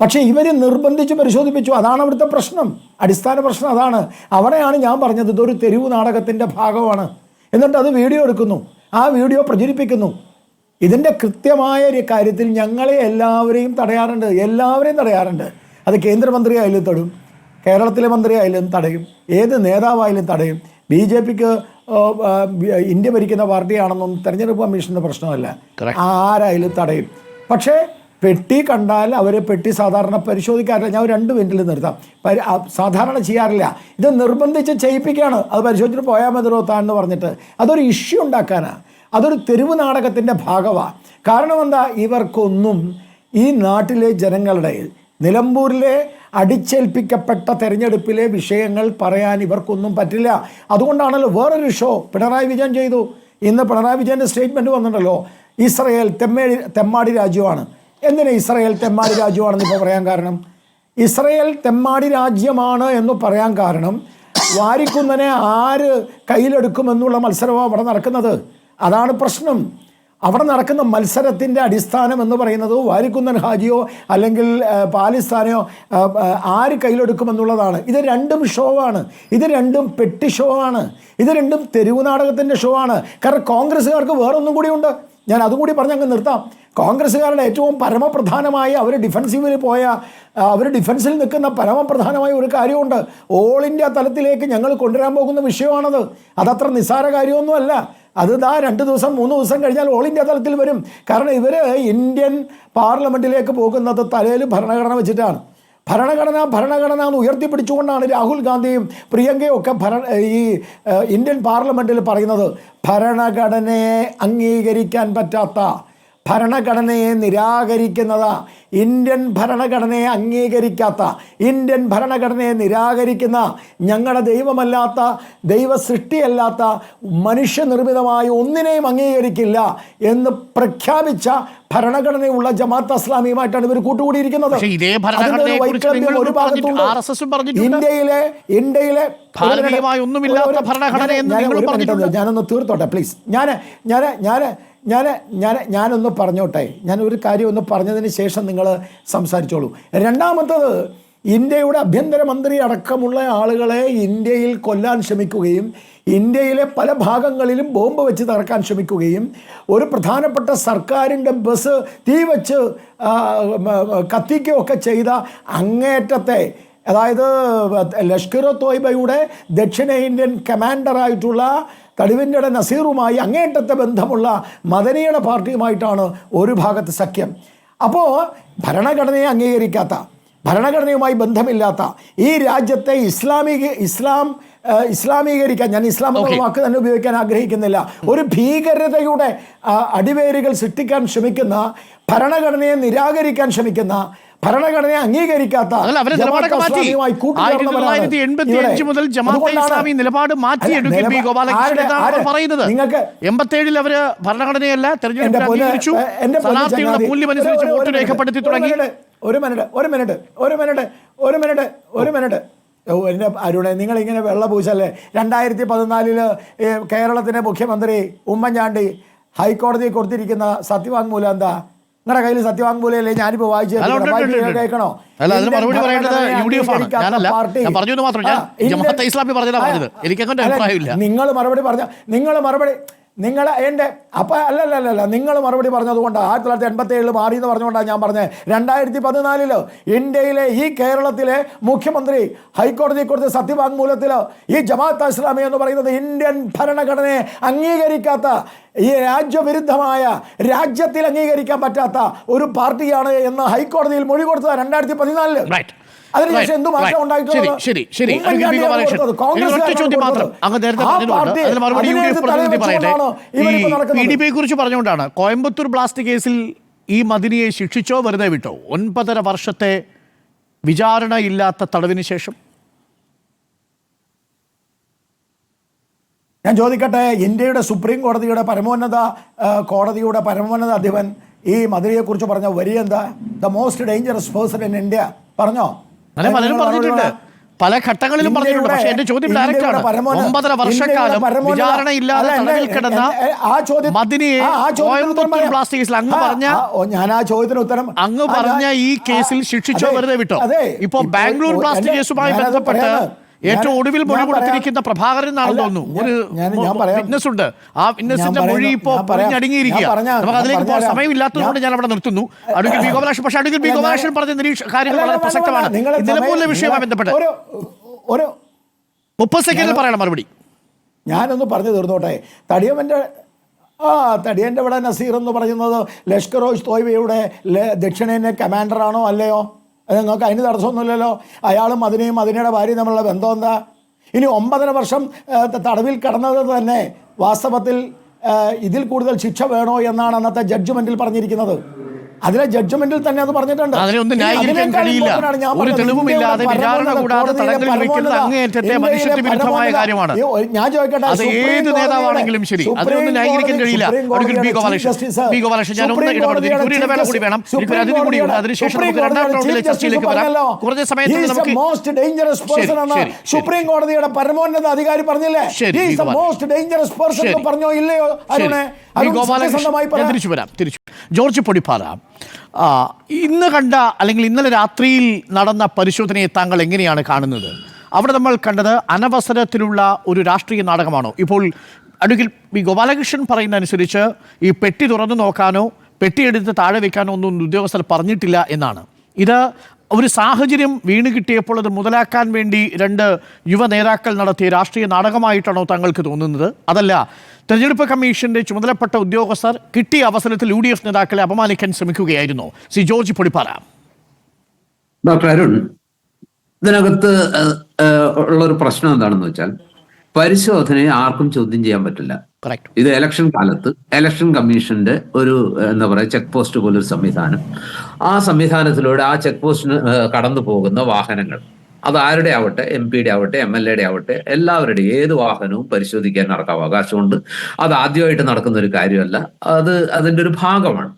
പക്ഷേ ഇവർ നിർബന്ധിച്ച് പരിശോധിപ്പിച്ചു. അതാണ് അവിടുത്തെ പ്രശ്നം, അടിസ്ഥാന പ്രശ്നം അതാണ്. അവിടെയാണ് ഞാൻ പറഞ്ഞത് ഇതൊരു തെരുവ് നാടകത്തിൻ്റെ ഭാഗമാണ്. എന്നിട്ട് അത് വീഡിയോ എടുക്കുന്നു, ആ വീഡിയോ പ്രചരിപ്പിക്കുന്നു. ഇതിൻ്റെ കൃത്യമായ ഒരു കാര്യത്തിൽ ഞങ്ങളെ എല്ലാവരെയും തടയാറുണ്ട്. അത് കേന്ദ്രമന്ത്രി ആയാലും തടയും, കേരളത്തിലെ മന്ത്രി ആയാലും തടയും, ഏത് നേതാവായാലും തടയും. BJPക്ക് ഇന്ത്യ ഭരിക്കുന്ന പാർട്ടിയാണെന്നും തെരഞ്ഞെടുപ്പ് കമ്മീഷൻ്റെ പ്രശ്നമല്ല, ആരായാലും തടയും. പക്ഷേ പെട്ടി കണ്ടാൽ അവർ പെട്ടി സാധാരണ പരിശോധിക്കാറില്ല. ഞാൻ 2 മിനിറ്റിൽ നിർത്താം. സാധാരണ ചെയ്യാറില്ല. ഇത് നിർബന്ധിച്ച് ചെയ്യിപ്പിക്കുകയാണ്. അത് പരിശോധിച്ചിട്ട് പോയാൽ മതിയോ താന്ന് പറഞ്ഞിട്ട് അതൊരു ഇഷ്യൂ ഉണ്ടാക്കാനാണ്. അതൊരു തെരുവ് നാടകത്തിൻ്റെ ഭാഗമാണ്. കാരണം എന്താ, ഇവർക്കൊന്നും ഈ നാട്ടിലെ ജനങ്ങളുടെ നിലമ്പൂരിലെ അടിച്ചേൽപ്പിക്കപ്പെട്ട തെരഞ്ഞെടുപ്പിലെ വിഷയങ്ങൾ പറയാൻ ഇവർക്കൊന്നും പറ്റില്ല. അതുകൊണ്ടാണല്ലോ വേറൊരു ഷോ പിണറായി വിജയൻ ചെയ്തു. ഇന്ന് പിണറായി വിജയൻ്റെ സ്റ്റേറ്റ്മെൻറ്റ് വന്നിട്ടുണ്ടല്ലോ, ഇസ്രയേൽ തെമ്മാടി രാജ്യമാണ്. എന്തിനാ ഇസ്രയേൽ തെമ്മാടി രാജ്യമാണെന്ന് ഇപ്പോൾ പറയാൻ കാരണം? ഇസ്രയേൽ തെമ്മാടി രാജ്യമാണ് എന്ന് പറയാൻ കാരണം വാരിക്കുന്നനെ ആര് കയ്യിലെടുക്കുമെന്നുള്ള മത്സരമാണ് അവിടെ നടക്കുന്നത്. അതാണ് പ്രശ്നം. അവിടെ നടക്കുന്ന മത്സരത്തിൻ്റെ അടിസ്ഥാനം എന്ന് പറയുന്നത് വാരിക്കുന്നൻ ഹാജിയോ അല്ലെങ്കിൽ പാകിസ്ഥാനെയോ ആര് കയ്യിലെടുക്കുമെന്നുള്ളതാണ്. ഇത് രണ്ടും ഷോ ആണ്. ഇത് രണ്ടും പെട്ടി ഷോ ആണ്. ഇത് രണ്ടും തെരുവ് നാടകത്തിൻ്റെ ഷോ ആണ്. കാരണം കോൺഗ്രസ്സുകാർക്ക് വേറൊന്നും കൂടി ഉണ്ട്. ഞാൻ അതുകൂടി പറഞ്ഞ് അങ്ങ് നിർത്താം. കോൺഗ്രസ്സുകാരുടെ ഏറ്റവും പരമപ്രധാനമായി അവർ ഡിഫൻസിൽ നിൽക്കുന്ന പരമപ്രധാനമായ ഒരു കാര്യമുണ്ട്. ഓൾ ഇന്ത്യ തലത്തിലേക്ക് ഞങ്ങൾ കൊണ്ടുവരാൻ പോകുന്ന വിഷയമാണത്. അതത്ര നിസ്സാര കാര്യമൊന്നുമല്ല. അത് 2 ദിവസം 3 ദിവസം കഴിഞ്ഞാൽ ഓൾ ഇന്ത്യ തലത്തിൽ വരും. കാരണം ഇവർ ഇന്ത്യൻ പാർലമെൻറ്റിലേക്ക് പോകുന്നത് തലയിൽ ഭരണഘടന വെച്ചിട്ടാണ്. ഭരണഘടന എന്ന് ഉയർത്തിപ്പിടിച്ചുകൊണ്ടാണ് രാഹുൽ ഗാന്ധിയും പ്രിയങ്കയും ഒക്കെ ഇന്ത്യൻ പാർലമെൻറ്റിൽ പറയുന്നത്. ഭരണഘടനയെ അംഗീകരിക്കാൻ പറ്റാത്ത, ഭരണഘടനയെ നിരാകരിക്കുന്നതാ, ഇന്ത്യൻ ഭരണഘടനയെ അംഗീകരിക്കാത്ത, ഇന്ത്യൻ ഭരണഘടനയെ നിരാകരിക്കുന്ന, ഞങ്ങളുടെ ദൈവമല്ലാത്ത, ദൈവ സൃഷ്ടിയല്ലാത്ത മനുഷ്യനിർമ്മിതമായ ഒന്നിനെയും അംഗീകരിക്കില്ല എന്ന് പ്രഖ്യാപിച്ച ഭരണഘടനയുള്ള ജമാഅത്ത് ഇസ്ലാമിയുമായിട്ടാണ് ഇവർ കൂട്ടുകൂടിയിരിക്കുന്നത്. ഒരു ഭാഗത്തുണ്ട് ഇന്ത്യയിലെ ഞാനൊന്ന് തീർത്തോട്ടെ പ്ലീസ്. ഞാനൊന്ന് പറഞ്ഞോട്ടെ. ഞാൻ ഒരു കാര്യം ഒന്ന് പറഞ്ഞതിന് ശേഷം നിങ്ങൾ സംസാരിച്ചോളൂ. രണ്ടാമത്തത്, ഇന്ത്യയുടെ ആഭ്യന്തരമന്ത്രി അടക്കമുള്ള ആളുകളെ ഇന്ത്യയിൽ കൊല്ലാൻ ശ്രമിക്കുകയും ഇന്ത്യയിലെ പല ഭാഗങ്ങളിലും ബോംബ് വെച്ച് തകർക്കാൻ ശ്രമിക്കുകയും ഒരു പ്രധാനപ്പെട്ട സർക്കാരിൻ്റെ ബസ് തീ വെച്ച് കത്തിക്കുകയൊക്കെ ചെയ്ത അങ്ങേറ്റത്തെ, അതായത് ലഷ്കർ-ഇ-തോയ്ബയുടെ ദക്ഷിണേന്ത്യൻ കമാൻഡറായിട്ടുള്ള തടിവിൻ്റെ നസീറുമായി അങ്ങേറ്റത്തെ ബന്ധമുള്ള മദനിയുടെ പാർട്ടിയുമായിട്ടാണ് ഒരു ഭാഗത്ത് സഖ്യം. അപ്പോൾ ഭരണഘടനയെ അംഗീകരിക്കാത്ത, ഭരണഘടനയുമായി ബന്ധമില്ലാത്ത ഈ രാജ്യത്തെ ഇസ്ലാമീകരിക്കാൻ, ഞാൻ ഇസ്ലാം എന്ന വാക്ക് തന്നെ ഉപയോഗിക്കാൻ ആഗ്രഹിക്കുന്നില്ല, ഒരു ഭീകരതയുടെ അടിവേരുകൾ സൃഷ്ടിക്കാൻ ശ്രമിക്കുന്ന, ഭരണഘടനയെ നിരാകരിക്കാൻ ശ്രമിക്കുന്ന, ഭരണഘടനയെ അംഗീകരിക്കാത്ത മുതൽ ജമാഅത്തെ ഇസ്ലാമി നിലപാട് മാറ്റി ബി ഗോപാലകൃഷ്ണൻ പറയുന്നത്. 87-ൽ അവര് ഭരണഘടനയല്ല തെരഞ്ഞെടുപ്പ് അംഗീകരിച്ചു, സ്ഥാനാർത്ഥികളുടെ മൂല്യമനുസരിച്ച് വോട്ട് രേഖപ്പെടുത്തി തുടങ്ങി. ഒരു മിനിറ്റ് എൻ്റെ അരുണെ, നിങ്ങളിങ്ങനെ വെള്ള പൂശല്ലേ. 2014 കേരളത്തിൻ്റെ മുഖ്യമന്ത്രി ഉമ്മൻചാണ്ടി ഹൈക്കോടതി കൊടുത്തിരിക്കുന്ന സത്യവാങ്മൂലം എന്താ? നിങ്ങളുടെ കയ്യിൽ സത്യവാങ്മൂലല്ലേ? ഞാനിപ്പോ വായിച്ചു കേൾക്കണോ? അല്ല, അതിന് മറുപടി പറയേണ്ടത് UDF ആണ്, ഞാനല്ല. ഞാൻ പറഞ്ഞത് മാത്രം, ഞാൻ ജമാഅത്തെ ഇസ്ലാമി പറഞ്ഞതാ പറഞ്ഞത്. എനിക്ക് അങ്ങനെ അഭിപ്രായമില്ല. നിങ്ങൾ മറുപടി നിങ്ങൾ എൻ്റെ അപ്പം അല്ലല്ല നിങ്ങൾ മറുപടി പറഞ്ഞതുകൊണ്ട് 1987 മാറി എന്ന് പറഞ്ഞുകൊണ്ടാണ് ഞാൻ പറഞ്ഞത്. 2014 ഇന്ത്യയിലെ ഈ കേരളത്തിലെ മുഖ്യമന്ത്രി ഹൈക്കോടതി കൊടുത്ത സത്യവാങ്മൂലത്തിൽ ഈ ജമാഅത്തെ ഇസ്ലാമി എന്ന് പറയുന്നത് ഇന്ത്യൻ ഭരണഘടനയെ അംഗീകരിക്കാത്ത, ഈ രാജ്യവിരുദ്ധമായ, രാജ്യത്തിൽ അംഗീകരിക്കാൻ പറ്റാത്ത ഒരു പാർട്ടിയാണ് എന്ന് ഹൈക്കോടതിയിൽ മൊഴി കൊടുത്തത് 2014. അതിനുശേഷം എന്ത് മാറ്റം ഉണ്ടായിട്ടുള്ളത്? PDPയെ കുറിച്ച് പറഞ്ഞുകൊണ്ടാണ് കോയമ്പത്തൂർ ബ്ലാസ്റ്റ് കേസിൽ ഈ മദിനിയെ ശിക്ഷിച്ചോ വെറുതെ വിട്ടോ? 9.5 വർഷത്തെ വിചാരണയില്ലാത്ത തടവിന് ശേഷം. ഞാൻ ചോദിക്കട്ടെ, ഇന്ത്യയുടെ സുപ്രീം കോടതിയുടെ പരമോന്നത അധിപൻ ഈ മദിനിയെക്കുറിച്ച് പറഞ്ഞ വരി എന്താ? The most dangerous person in India പറഞ്ഞോ? പലരും പറഞ്ഞിട്ടുണ്ട്, പല ഘട്ടങ്ങളിലും പറഞ്ഞിട്ടുണ്ട്. പക്ഷേ എന്റെ ചോദ്യം ഡയറക്റ്റ് ആണ്. 9.5 വർഷക്കാലം വിചാരണയില്ലാതെ തടവിൽ കിടന്ന മദിനിയെ കോയമ്പത്തൂർ ബ്ലാസ്റ്റ് കേസിൽ അങ്ങ് പറഞ്ഞ ഈ കേസിൽ ശിക്ഷിച്ചോ വെറുതെ വിട്ടോ? ഇപ്പോ ബാംഗ്ലൂർ ബ്ലാസ്റ്റ് കേസുമായി ബന്ധപ്പെട്ട് ഏറ്റവും ഒടുവിൽ മൊഴി കൊടുത്തിരിക്കുന്ന പ്രഭാകരൻ എന്നാണെന്ന് തോന്നുന്നു. ഒരു വിറ്റ്നസ് ഉണ്ട്. ആ വിറ്റ്നസിന്റെ മൊഴി ഇപ്പോൾ പറഞ്ഞടങ്ങിയിരിക്കുക. നമുക്ക് അതിലേക്ക് പോകാൻ സമയമില്ലാത്തതുകൊണ്ട് ഞാൻ അവിടെ നിർത്തുന്നു. അഡ്വക്കേറ്റ് ബി ഗോപാലകൃഷ്ണൻ, പക്ഷേ അഡ്വക്കേറ്റ് ബി ഗോപാലകൃഷ്ണൻ പറഞ്ഞ കാര്യങ്ങൾ വളരെ പ്രസക്തമാണ്. നിലവിലെ വിഷയവുമായി ബന്ധപ്പെട്ട് 30 സെക്കൻഡിൽ പറയണം മറുപടി. ഞാനൊന്ന് പറഞ്ഞു തീർന്നോട്ടെ. തടിയൻ്റെ ഇവിടെ നസീർ എന്ന് പറയുന്നത് ലഷ്കർ തോയ്ബയുടെ ദക്ഷിണേന്ത്യൻ കമാൻഡറാണോ അല്ലയോ? അത് നിങ്ങൾക്ക് അതിന് തടസ്സമൊന്നുമില്ലല്ലോ. അയാളും മദിനയുടെ ഭാര്യയും തമ്മിലുള്ള ബന്ധം എന്താ? ഇനി 9.5 വർഷം തടവിൽ കിടന്നത് തന്നെ വാസ്തവത്തിൽ ഇതിൽ കൂടുതൽ ശിക്ഷ വേണോ എന്നാണ് അന്നത്തെ ജഡ്ജ്മെന്റിൽ പറഞ്ഞിരിക്കുന്നത്. അതിലെ ജഡ്ജ്മെന്റിൽ തന്നെ അത് പറഞ്ഞിട്ടുണ്ട്. അതിനൊന്നും ന്യായീകരിക്കാൻ കഴിയില്ല. ഒരു തെളിവുമില്ലാതെ വിചാരണ കൂടാതെ തടങ്കലിൽ വെക്കുന്നത് അങ്ങേയറ്റത്തെ മനുഷ്യത്വവിരുദ്ധമായ കാര്യമാണ്. ഞാൻ ചോദിക്കട്ടെ, അത് ഏത് നേതാവാണെങ്കിലും ശരി, അതിനൊന്നും ന്യായീകരിക്കാൻ കഴിയില്ല. ബി ഗോപാലകൃഷ്ണൻ, ഞാൻ ഒന്ന് ഇടപെടുന്നു. ഒരു ഇടവേള കൂടി വേണം. എനിക്ക് അതിഥി കൂടിയുണ്ട്. അതിനുശേഷം നമുക്ക് രണ്ടാം റൗണ്ടിലെ ചർച്ചയിലേക്ക് വരാം. കുറഞ്ഞ സമയത്ത് നമുക്ക് മോസ്റ്റ് ഡേഞ്ചറസ് പേഴ്സൺ ആണ് സുപ്രീം കോടതിയുടെ പരമോന്നത അധികാരി പറഞ്ഞില്ലേ? മോസ്റ്റ് ഡേഞ്ചറസ് പേഴ്സൺ പറഞ്ഞോ ഇല്ലയോ അരുണേ? ഞാൻ തിരിച്ചു വരാം. ജോർജ് പൊടിപ്പാറ, ഇന്ന് കണ്ട അല്ലെങ്കിൽ ഇന്നലെ രാത്രിയിൽ നടന്ന പരിശോധനയെ താങ്കൾ എങ്ങനെയാണ് കാണുന്നത്? അവിടെ നമ്മൾ കണ്ടത് അനവസരത്തിലുള്ള ഒരു രാഷ്ട്രീയ നാടകമാണോ? ഇപ്പോൾ അഡ്വക്കേറ്റ് ബി ഗോപാലകൃഷ്ണൻ പറയുന്ന അനുസരിച്ച് ഈ പെട്ടി തുറന്നു നോക്കാനോ പെട്ടിയെടുത്ത് താഴെ വെക്കാനോ ഒന്നും ഉദ്യോഗസ്ഥർ പറഞ്ഞിട്ടില്ല എന്നാണ്. ഇത് ഒരു സാഹചര്യം വീണ് കിട്ടിയപ്പോൾ അത് മുതലാക്കാൻ വേണ്ടി 2 യുവ നേതാക്കൾ നടത്തിയ രാഷ്ട്രീയ നാടകമായിട്ടാണോ താങ്കൾക്ക് തോന്നുന്നത്? അതല്ല, തെരഞ്ഞെടുപ്പ് കമ്മീഷന്റെ ചുമതലപ്പെട്ട ഉദ്യോഗസ്ഥർ കിട്ടിയ അവസരത്തിൽ UDF നേതാക്കളെ അപമാനിക്കാൻ ശ്രമിക്കുകയായിരുന്നു? ശ്രീ ജോർജ് പൊടിപ്പാറ. ഡോക്ടർ അരുൺ, ഇതിനകത്ത് ഉള്ളൊരു പ്രശ്നം എന്താണെന്ന് വെച്ചാൽ, പരിശോധനയെ ആർക്കും ചോദ്യം ചെയ്യാൻ പറ്റില്ല. ഇത് ഇലക്ഷൻ കാലത്ത് ഇലക്ഷൻ കമ്മീഷന്റെ ഒരു എന്താ പറയുക ചെക്ക് പോസ്റ്റ് പോലൊരു സംവിധാനം. ആ സംവിധാനത്തിലൂടെ ആ ചെക്ക് പോസ്റ്റിന് കടന്നു പോകുന്ന വാഹനങ്ങൾ, അത് ആരുടെ ആവട്ടെ, MP-യുടെ ആവട്ടെ, MLA-യുടെ ആവട്ടെ, എല്ലാവരുടെയും ഏത് വാഹനവും പരിശോധിക്കാൻ നടക്കാൻ അവകാശമുണ്ട്. അത് ആദ്യമായിട്ട് നടക്കുന്ന ഒരു കാര്യമല്ല, അത് അതിൻ്റെ ഒരു ഭാഗമാണ്.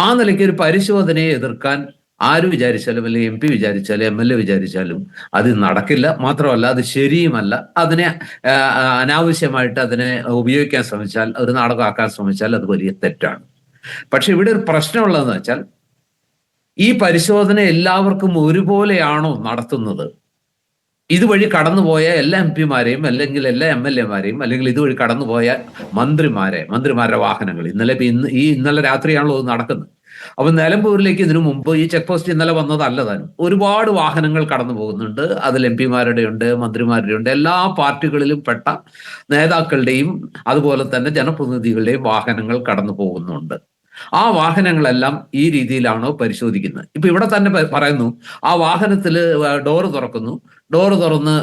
ആ നിലയ്ക്ക് ഒരു പരിശോധനയെ എതിർക്കാൻ ആര് വിചാരിച്ചാലും, അല്ലെങ്കിൽ MP വിചാരിച്ചാലും MLA വിചാരിച്ചാലും അത് നടക്കില്ല. മാത്രമല്ല അത് ശരിയുമല്ല. അതിനെ അനാവശ്യമായിട്ട് അതിനെ ഉപയോഗിക്കാൻ ശ്രമിച്ചാൽ, ഒരു നാടകമാക്കാൻ ശ്രമിച്ചാൽ അത് വലിയ തെറ്റാണ്. പക്ഷെ ഇവിടെ ഒരു പ്രശ്നമുള്ളതെന്ന് വെച്ചാൽ, ഈ പരിശോധന എല്ലാവർക്കും ഒരുപോലെയാണോ നടത്തുന്നത്? ഇതുവഴി കടന്നുപോയ എല്ലാ MP-മാരെയും അല്ലെങ്കിൽ എല്ലാ MLA-മാരെയും അല്ലെങ്കിൽ ഇതുവഴി കടന്നുപോയ മന്ത്രിമാരുടെ വാഹനങ്ങൾ ഇന്നലെ രാത്രിയാണല്ലോ ഇത് നടക്കുന്നത്. അപ്പൊ നിലമ്പൂരിലേക്ക് ഇതിനു മുമ്പ് ഈ ചെക്ക് പോസ്റ്റ് ഇന്നലെ വന്നതല്ല താനും. ഒരുപാട് വാഹനങ്ങൾ കടന്നു പോകുന്നുണ്ട്. അതിൽ MP-മാരുടെ ഉണ്ട്, മന്ത്രിമാരുടെ ഉണ്ട്, എല്ലാ പാർട്ടികളിലും പെട്ട നേതാക്കളുടെയും അതുപോലെ തന്നെ ജനപ്രതിനിധികളുടെയും വാഹനങ്ങൾ കടന്നു പോകുന്നുണ്ട്. ആ വാഹനങ്ങളെല്ലാം ഈ രീതിയിലാണോ പരിശോധിക്കുന്നത്? ഇപ്പൊ ഇവിടെ തന്നെ പറയുന്നു, ആ വാഹനത്തിൽ ഡോറ് തുറന്ന്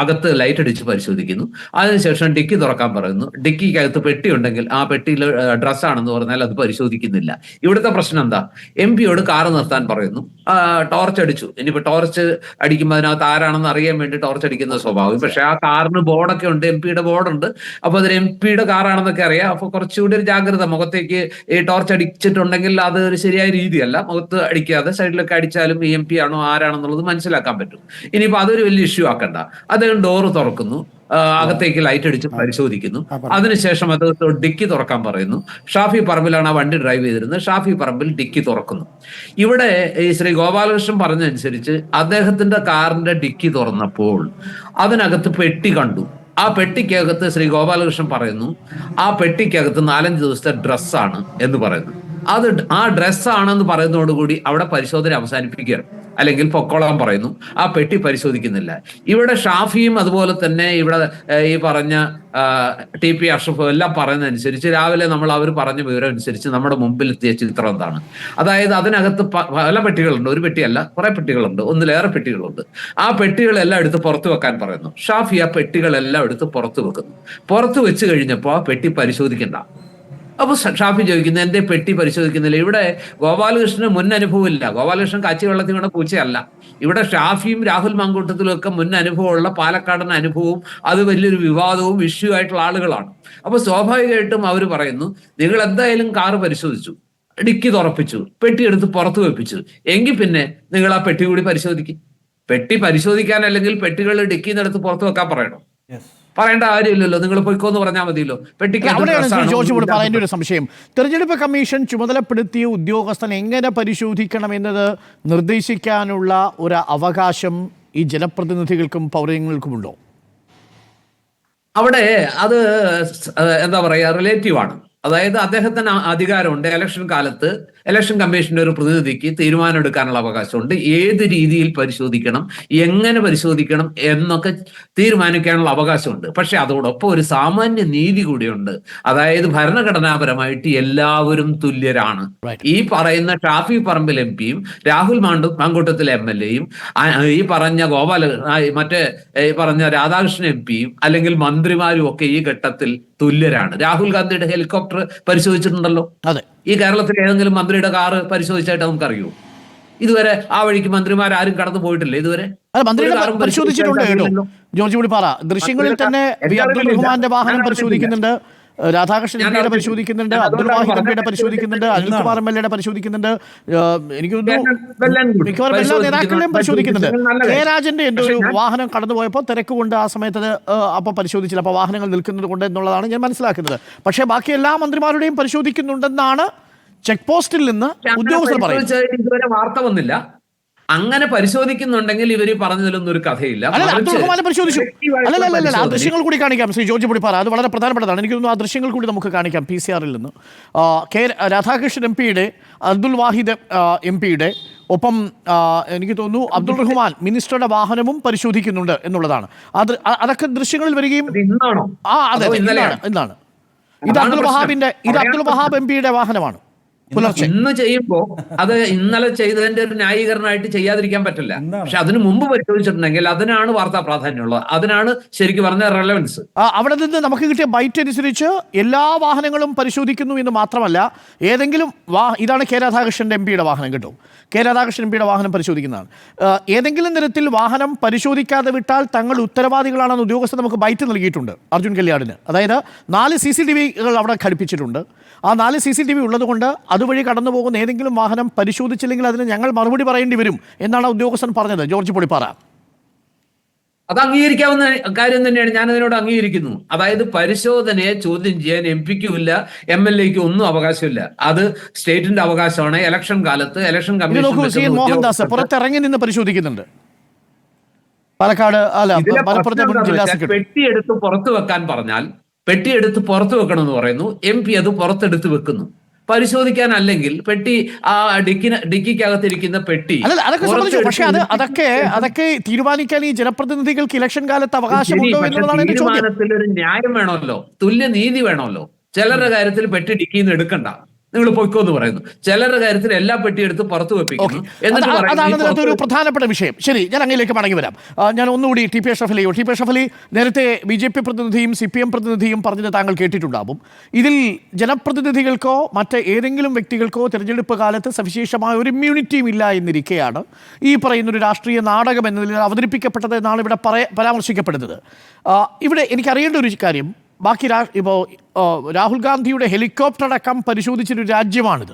അകത്ത് ലൈറ്റ് അടിച്ച് പരിശോധിക്കുന്നു. അതിനുശേഷം ഡിക്കി തുറക്കാൻ പറയുന്നു. ഡിക്കിക്കകത്ത് പെട്ടി ഉണ്ടെങ്കിൽ ആ പെട്ടിയിൽ ഡ്രസ്സാണെന്ന് പറഞ്ഞാൽ അത് പരിശോധിക്കുന്നില്ല. ഇവിടുത്തെ പ്രശ്നം എന്താ? MP-യോട് കാറ് നിർത്താൻ പറയുന്നു. ടോർച്ച് അടിച്ചു. ഇനിയിപ്പോ ടോർച്ച് അടിക്കുമ്പോൾ അതിനകത്ത് ആരാണെന്ന് അറിയാൻ വേണ്ടി ടോർച്ച് അടിക്കുന്ന സ്വഭാവം. പക്ഷെ ആ കാറിന് ബോർഡൊക്കെ ഉണ്ട്, MP-യുടെ ബോർഡുണ്ട്. അപ്പൊ അതിന് MP-യുടെ കാറാണെന്നൊക്കെ അറിയാം. അപ്പൊ കുറച്ചുകൂടി ഒരു ജാഗ്രത. മുഖത്തേക്ക് ഈ ടോർച്ച് അടിച്ചിട്ടുണ്ടെങ്കിൽ അത് ഒരു ശരിയായ രീതിയല്ല. മുഖത്ത് അടിക്കാതെ സൈഡിലൊക്കെ അടിച്ചാലും MP ആണോ ആരാണെന്നുള്ളത് മനസ്സിലാക്കാൻ പറ്റും. ഇനി ഇനിയിപ്പോ അതൊരു വലിയ ഇഷ്യൂ ആക്കണ്ട. അദ്ദേഹം ഡോറ് തുറക്കുന്നു, അകത്തേക്ക് ലൈറ്റ് അടിച്ച് പരിശോധിക്കുന്നു. അതിനുശേഷം അത് ഡിക്കി തുറക്കാൻ പറയുന്നു. ഷാഫി പറമ്പിലാണ് ആ വണ്ടി ഡ്രൈവ് ചെയ്തിരുന്നത്. ഷാഫി പറമ്പിൽ ഡിക്കി തുറക്കുന്നു. ഇവിടെ ഈ ശ്രീ ഗോപാലകൃഷ്ണൻ പറഞ്ഞതനുസരിച്ച് അദ്ദേഹത്തിന്റെ കാറിന്റെ ഡിക്കി തുറന്നപ്പോൾ അതിനകത്ത് പെട്ടി കണ്ടു. ആ പെട്ടിക്കകത്ത് ശ്രീ ഗോപാലകൃഷ്ണൻ പറയുന്നു ആ പെട്ടിക്കകത്ത് 4-5 ദിവസത്തെ ഡ്രസ്സാണ് എന്ന് പറയുന്നു. അത് ആ ഡ്രസ്സാണെന്ന് പറയുന്നതോടുകൂടി അവിടെ പരിശോധന അവസാനിപ്പിക്കുകയാണ്, അല്ലെങ്കിൽ പൊക്കോളാൻ പറയുന്നു. ആ പെട്ടി പരിശോധിക്കുന്നില്ല. ഇവിടെ ഷാഫിയും അതുപോലെ തന്നെ ഇവിടെ ഈ പറഞ്ഞ TP അഷ്റഫും എല്ലാം പറയുന്നതനുസരിച്ച് രാവിലെ നമ്മൾ അവർ പറഞ്ഞ വിവരം അനുസരിച്ച് നമ്മുടെ മുമ്പിൽ എത്തിയ ചിത്രം എന്താണ്? അതായത് അതിനകത്ത് പല പെട്ടികളുണ്ട്, ഒരു പെട്ടിയല്ല കുറെ പെട്ടികളുണ്ട്, ഒന്നിലേറെ പെട്ടികളുണ്ട്. ആ പെട്ടികളെല്ലാം എടുത്ത് പുറത്തു വെക്കാൻ പറയുന്നു. ഷാഫി ആ പെട്ടികളെല്ലാം എടുത്ത് പുറത്തു വെക്കുന്നു. പുറത്തു വെച്ച് കഴിഞ്ഞപ്പോൾ ആ പെട്ടി പരിശോധിക്കണ്ട. അപ്പൊ ഷാഫി ചോദിക്കുന്നത് എന്റെ പെട്ടി പരിശോധിക്കുന്നില്ല. ഇവിടെ ഗോപാലകൃഷ്ണന് മുൻ അനുഭവമില്ല. ഗോപാലകൃഷ്ണൻ കാച്ചി വെള്ളത്തിൽ വീണ പൂച്ചയല്ല. ഇവിടെ ഷാഫിയും രാഹുൽ മാങ്കൂട്ടത്തിലും ഒക്കെ മുൻ അനുഭവമുള്ള പാലക്കാടൻ അനുഭവവും അത് വലിയൊരു വിവാദവും ഇഷ്യൂ ആയിട്ടുള്ള ആളുകളാണ്. അപ്പൊ സ്വാഭാവികമായിട്ടും അവർ പറയുന്നു നിങ്ങൾ എന്തായാലും കാറ് പരിശോധിച്ചു, ഡിക്കി തുറപ്പിച്ചു, പെട്ടി എടുത്ത് പുറത്തു വെപ്പിച്ചു, എങ്കിൽ പിന്നെ നിങ്ങൾ ആ പെട്ടി കൂടി പരിശോധിക്കും. പെട്ടി പരിശോധിക്കാൻ അല്ലെങ്കിൽ പെട്ടികൾ ഡിക്കിന്നെടുത്ത് പുറത്തു വെക്കാൻ പറയണം. പറയേണ്ട കാര്യമില്ലല്ലോ, നിങ്ങൾ പൊയ്ക്കോന്ന് പറഞ്ഞാൽ മതിയല്ലോ. അവിടെയാണ് ജോർജ് കൂടി പറയേണ്ട ഒരു സംശയം. തെരഞ്ഞെടുപ്പ് കമ്മീഷൻ ചുമതലപ്പെടുത്തിയ ഉദ്യോഗസ്ഥൻ എങ്ങനെ പരിശോധിക്കണമെന്നത് നിർദ്ദേശിക്കാനുള്ള ഒരു അവകാശം ഈ ജനപ്രതിനിധികൾക്കും പൗരങ്ങൾക്കുമുണ്ടോ? അവിടെ അത് എന്താ പറയാ, റിലേറ്റീവാണ്. അതായത് അദ്ദേഹത്തിന് അധികാരമുണ്ട്. ഇലക്ഷൻ കാലത്ത് ഇലക്ഷൻ കമ്മീഷന്റെ ഒരു പ്രതിനിധിക്ക് തീരുമാനം എടുക്കാനുള്ള അവകാശമുണ്ട്. ഏത് രീതിയിൽ പരിശോധിക്കണം, എങ്ങനെ പരിശോധിക്കണം എന്നൊക്കെ തീരുമാനിക്കാനുള്ള അവകാശമുണ്ട്. പക്ഷെ അതോടൊപ്പം ഒരു സാമാന്യ നീതി കൂടിയുണ്ട്. അതായത് ഭരണഘടനാപരമായിട്ട് എല്ലാവരും തുല്യരാണ്. ഈ പറയുന്ന ഷാഫി പറമ്പിൽ MP-യും രാഹുൽ മാങ്കൂട്ടത്തിലെ MLA-യും ഈ പറഞ്ഞ മറ്റേ ഈ പറഞ്ഞ രാധാകൃഷ്ണൻ MP-യും അല്ലെങ്കിൽ മന്ത്രിമാരും ഒക്കെ ഈ ഘട്ടത്തിൽ തുല്യരാണ്. രാഹുൽ ഗാന്ധിയുടെ ഹെലികോപ്റ്റർ പരിശോധിച്ചിട്ടുണ്ടല്ലോ. അതെ, ഈ കേരളത്തിൽ ഏതെങ്കിലും മന്ത്രിയുടെ കാറ് പരിശോധിച്ചായിട്ട് നമുക്കറിയോ? ഇതുവരെ ആ വഴിക്ക് മന്ത്രിമാർ ആരും കടന്നു പോയിട്ടില്ല ഇതുവരെ. പരിശോധിച്ചിട്ടുണ്ട് കേട്ടോ ജോർജ് കൂടിപ്പാറ. ദൃശ്യങ്ങളിൽ തന്നെ അബ്ദുൾ റഹ്മാന്റെ വാഹനം പരിശോധിക്കുന്നുണ്ട്, രാധാകൃഷ്ണൻ MPയുടെ പരിശോധിക്കുന്നുണ്ട്, അബ്ദുൾ വാഹിദ് MPയുടെ പരിശോധിക്കുന്നുണ്ട്, അനിൽകുമാർ MLA-യുടെ പരിശോധിക്കുന്നുണ്ട്. എനിക്ക് തോന്നുന്നു മിക്കവാറും എല്ലാ നേതാക്കളുടെയും പരിശോധിക്കുന്നുണ്ട്. കെ രാജന്റെ എന്റെ ഒരു വാഹനം കടന്നുപോയപ്പോൾ തിരക്ക് കൊണ്ട് ആ സമയത്ത് അപ്പോൾ പരിശോധിച്ചില്ല, അപ്പോൾ വാഹനങ്ങൾ നിൽക്കുന്നത് കൊണ്ട് എന്നുള്ളതാണ് ഞാൻ മനസ്സിലാക്കുന്നത്. പക്ഷേ ബാക്കി എല്ലാ മന്ത്രിമാരുടെയും പരിശോധിക്കുന്നുണ്ടെന്നാണ് ചെക്ക് പോസ്റ്റിൽ നിന്ന് ഉദ്യോഗസ്ഥർ പറയുന്നത്. ഇതുവരെ വാർത്ത വന്നില്ല. അങ്ങനെ പരിശോധിക്കുന്നുണ്ടെങ്കിൽ ഇവര് പറഞ്ഞതിലൊന്നും ഒരു കഥയില്ല. അബ്ദുൾ റഹ്മാനെ പരിശോധിച്ചു. അല്ലല്ല, ആ ദൃശ്യങ്ങൾ കൂടി കാണിക്കാം ശ്രീ ജോർജ് പൊടിപ്പാറ. അത് വളരെ പ്രധാനപ്പെട്ടതാണ്. എനിക്ക് തോന്നുന്നു ആ ദൃശ്യങ്ങൾ കൂടി നമുക്ക് കാണിക്കാം. PCR-ൽ നിന്ന് കെ രാധാകൃഷ്ണൻ MPയുടെ, അബ്ദുൾ വാഹിദ് MPയുടെ ഒപ്പം എനിക്ക് തോന്നുന്നു അബ്ദുൾ റഹ്മാൻ മിനിസ്റ്ററുടെ വാഹനവും പരിശോധിക്കുന്നുണ്ട് എന്നുള്ളതാണ്. അതൊക്കെ ദൃശ്യങ്ങളിൽ വരികയും അതെ ഇന്നാണ്. ഇത് അബ്ദുൾ വഹാബ് MPയുടെ വാഹനമാണ്. ഇന്ന് ചെയ്യുമ്പോ അത് ഇന്നലെ ചെയ്തതിന്റെ ഒരു ന്യായീകരണമായിട്ട് ചെയ്യാതിരിക്കാൻ പറ്റില്ല. പക്ഷെ അതിന് മുമ്പ് പരിശോധിച്ചിട്ടുണ്ടെങ്കിൽ അതിനാണ് വാർത്താ പ്രാധാന്യമുള്ളത്. അതിനാണ് ശരിക്കും പറഞ്ഞ റെലവൻസ്. അവിടെ നിന്ന് നമുക്ക് കിട്ടിയ ബൈറ്റ് അനുസരിച്ച് എല്ലാ വാഹനങ്ങളും പരിശോധിക്കുന്നു എന്ന് മാത്രമല്ല, ഏതെങ്കിലും ഇതാണ് കെ രാധാകൃഷ്ണൻ MPയുടെ വാഹനം കേട്ടോ. കെ രാധാകൃഷ്ണൻ MPയുടെ വാഹനം പരിശോധിക്കുന്നതാണ്. ഏതെങ്കിലും തരത്തിൽ വാഹനം പരിശോധിക്കാതെ വിട്ടാൽ തങ്ങൾ ഉത്തരവാദികളാണെന്ന് ഉദ്യോഗസ്ഥർ നമുക്ക് ബൈറ്റ് നൽകിയിട്ടുണ്ട് അർജുൻ കല്യാണിന്. അതായത് 4 CCTV-കൾ അവിടെ ഘടിപ്പിച്ചിട്ടുണ്ട്. ആ 4 CCTV ഉള്ളതുകൊണ്ട് അതുവഴി കടന്നു പോകുന്ന ഏതെങ്കിലും വാഹനം പരിശോധിച്ചില്ലെങ്കിൽ അതിന് ഞങ്ങൾ മറുപടി പറയേണ്ടി വരും എന്നാണ് ഉദ്യോഗസ്ഥൻ പറഞ്ഞത്. ജോർജ് പൊടിപ്പാറ, അത് അംഗീകരിക്കാവുന്ന കാര്യം തന്നെയാണ്. ഞാൻ അതിനോട് അംഗീകരിക്കുന്നു. അതായത് പരിശോധനയെ ചോദ്യം ചെയ്യാൻ MP-ക്കും ഇല്ല, MLA-ക്കും ഒന്നും അവകാശമില്ല. അത് സ്റ്റേറ്റിന്റെ അവകാശമാണ്. ഇലക്ഷൻ കാലത്ത് ഇലക്ഷൻ കമ്മീഷൻ മോഹൻദാസ് പുറത്തിറങ്ങി നിന്ന് പരിശോധിക്കുന്നുണ്ട്. പാലക്കാട് പെട്ടി എടുത്ത് പുറത്തു വെക്കാൻ പറഞ്ഞാൽ പെട്ടി എടുത്ത് പുറത്തു വെക്കണമെന്ന് പറയുന്നു. MP അത് പുറത്തെടുത്ത് വെക്കുന്നു. പരിശോധിക്കാൻ അല്ലെങ്കിൽ പെട്ടി ആ ഡിക്കിക്കകത്തിരിക്കുന്ന പെട്ടി പക്ഷേ അതൊക്കെ തീരുമാനിക്കാൻ ഈ ജനപ്രതിനിധികൾക്ക് ഇലക്ഷൻ കാലത്ത് അവകാശമുണ്ടോ എന്നുള്ളതാണ് എന്റെ ചോദ്യം. തീരുമാനത്തിൽ ഒരു ന്യായം വേണമല്ലോ, തുല്യ നീതി വേണമല്ലോ. ചിലരുടെ കാര്യത്തിൽ പെട്ടി ഡിക്കിന്ന് എടുക്കണ്ട, നിങ്ങൾ പൊയ്ക്കോന്ന് പറയുന്നു. ചിലരുടെ കാര്യത്തിൽ എല്ലാ പെട്ടി എടുത്ത് പുറത്തു വെപ്പിക്കുന്നു. അതാണ് ഇതിനകത്ത് ഒരു പ്രധാനപ്പെട്ട വിഷയം. ശരി, ഞാൻ അങ്ങയിലേക്ക് മടങ്ങി വരാം. ഞാൻ ഒന്നുകൂടി TP അഷ്റഫ് അലി നേരത്തെ BJP പ്രതിനിധിയും CPM പ്രതിനിധിയും പറഞ്ഞത് താങ്കൾ കേട്ടിട്ടുണ്ടാവും. ഇതിൽ ജനപ്രതിനിധികൾക്കോ മറ്റ് ഏതെങ്കിലും വ്യക്തികൾക്കോ തിരഞ്ഞെടുപ്പ് കാലത്ത് സവിശേഷമായ ഒരു ഇമ്മ്യൂണിറ്റിയും ഇല്ല എന്നിരിക്കെയാണ് ഈ പറയുന്നൊരു രാഷ്ട്രീയ നാടകം എന്നതിൽ അവതരിപ്പിക്കപ്പെട്ടത് എന്നാണ് ഇവിടെ പരാമർശിക്കപ്പെടുന്നത്. ഇവിടെ എനിക്കറിയേണ്ട ഒരു കാര്യം, ബാക്കി ഇപ്പോൾ രാഹുൽ ഗാന്ധിയുടെ ഹെലികോപ്റ്റർ അടക്കം പരിശോധിച്ചൊരു രാജ്യമാണിത്.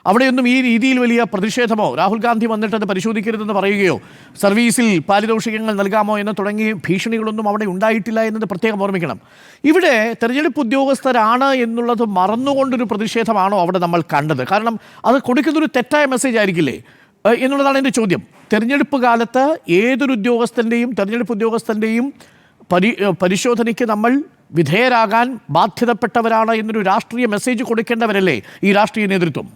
അവിടെയൊന്നും ഈ രീതിയിൽ വലിയ പ്രതിഷേധമോ രാഹുൽ ഗാന്ധി വന്നിട്ട് അത് പരിശോധിക്കരുതെന്ന് പറയുകയോ സർവീസിൽ പാരിതോഷികങ്ങൾ നൽകാമോ എന്ന് തുടങ്ങിയ ഭീഷണികളൊന്നും അവിടെ ഉണ്ടായിട്ടില്ല എന്നത് പ്രത്യേകം ഓർമ്മിക്കണം. ഇവിടെ തെരഞ്ഞെടുപ്പ് ഉദ്യോഗസ്ഥരാണ് എന്നുള്ളത് മറന്നുകൊണ്ടൊരു പ്രതിഷേധമാണോ അവിടെ നമ്മൾ കണ്ടത്? കാരണം അത് കൊടുക്കുന്നൊരു തെറ്റായ മെസ്സേജ് ആയിരിക്കില്ലേ എന്നുള്ളതാണ് എൻ്റെ ചോദ്യം. തെരഞ്ഞെടുപ്പ് കാലത്ത് ഏതൊരു തെരഞ്ഞെടുപ്പ് ഉദ്യോഗസ്ഥൻ്റെയും പരിശോധനയ്ക്ക് നമ്മൾ വിധേയരാകാൻ ബാധ്യതപ്പെട്ടവരാണ് എന്നൊരു രാഷ്ട്രീയ മെസ്സേജ് കൊടുക്കേണ്ടവരല്ലേ ഈ രാഷ്ട്രീയ നേതൃത്വം?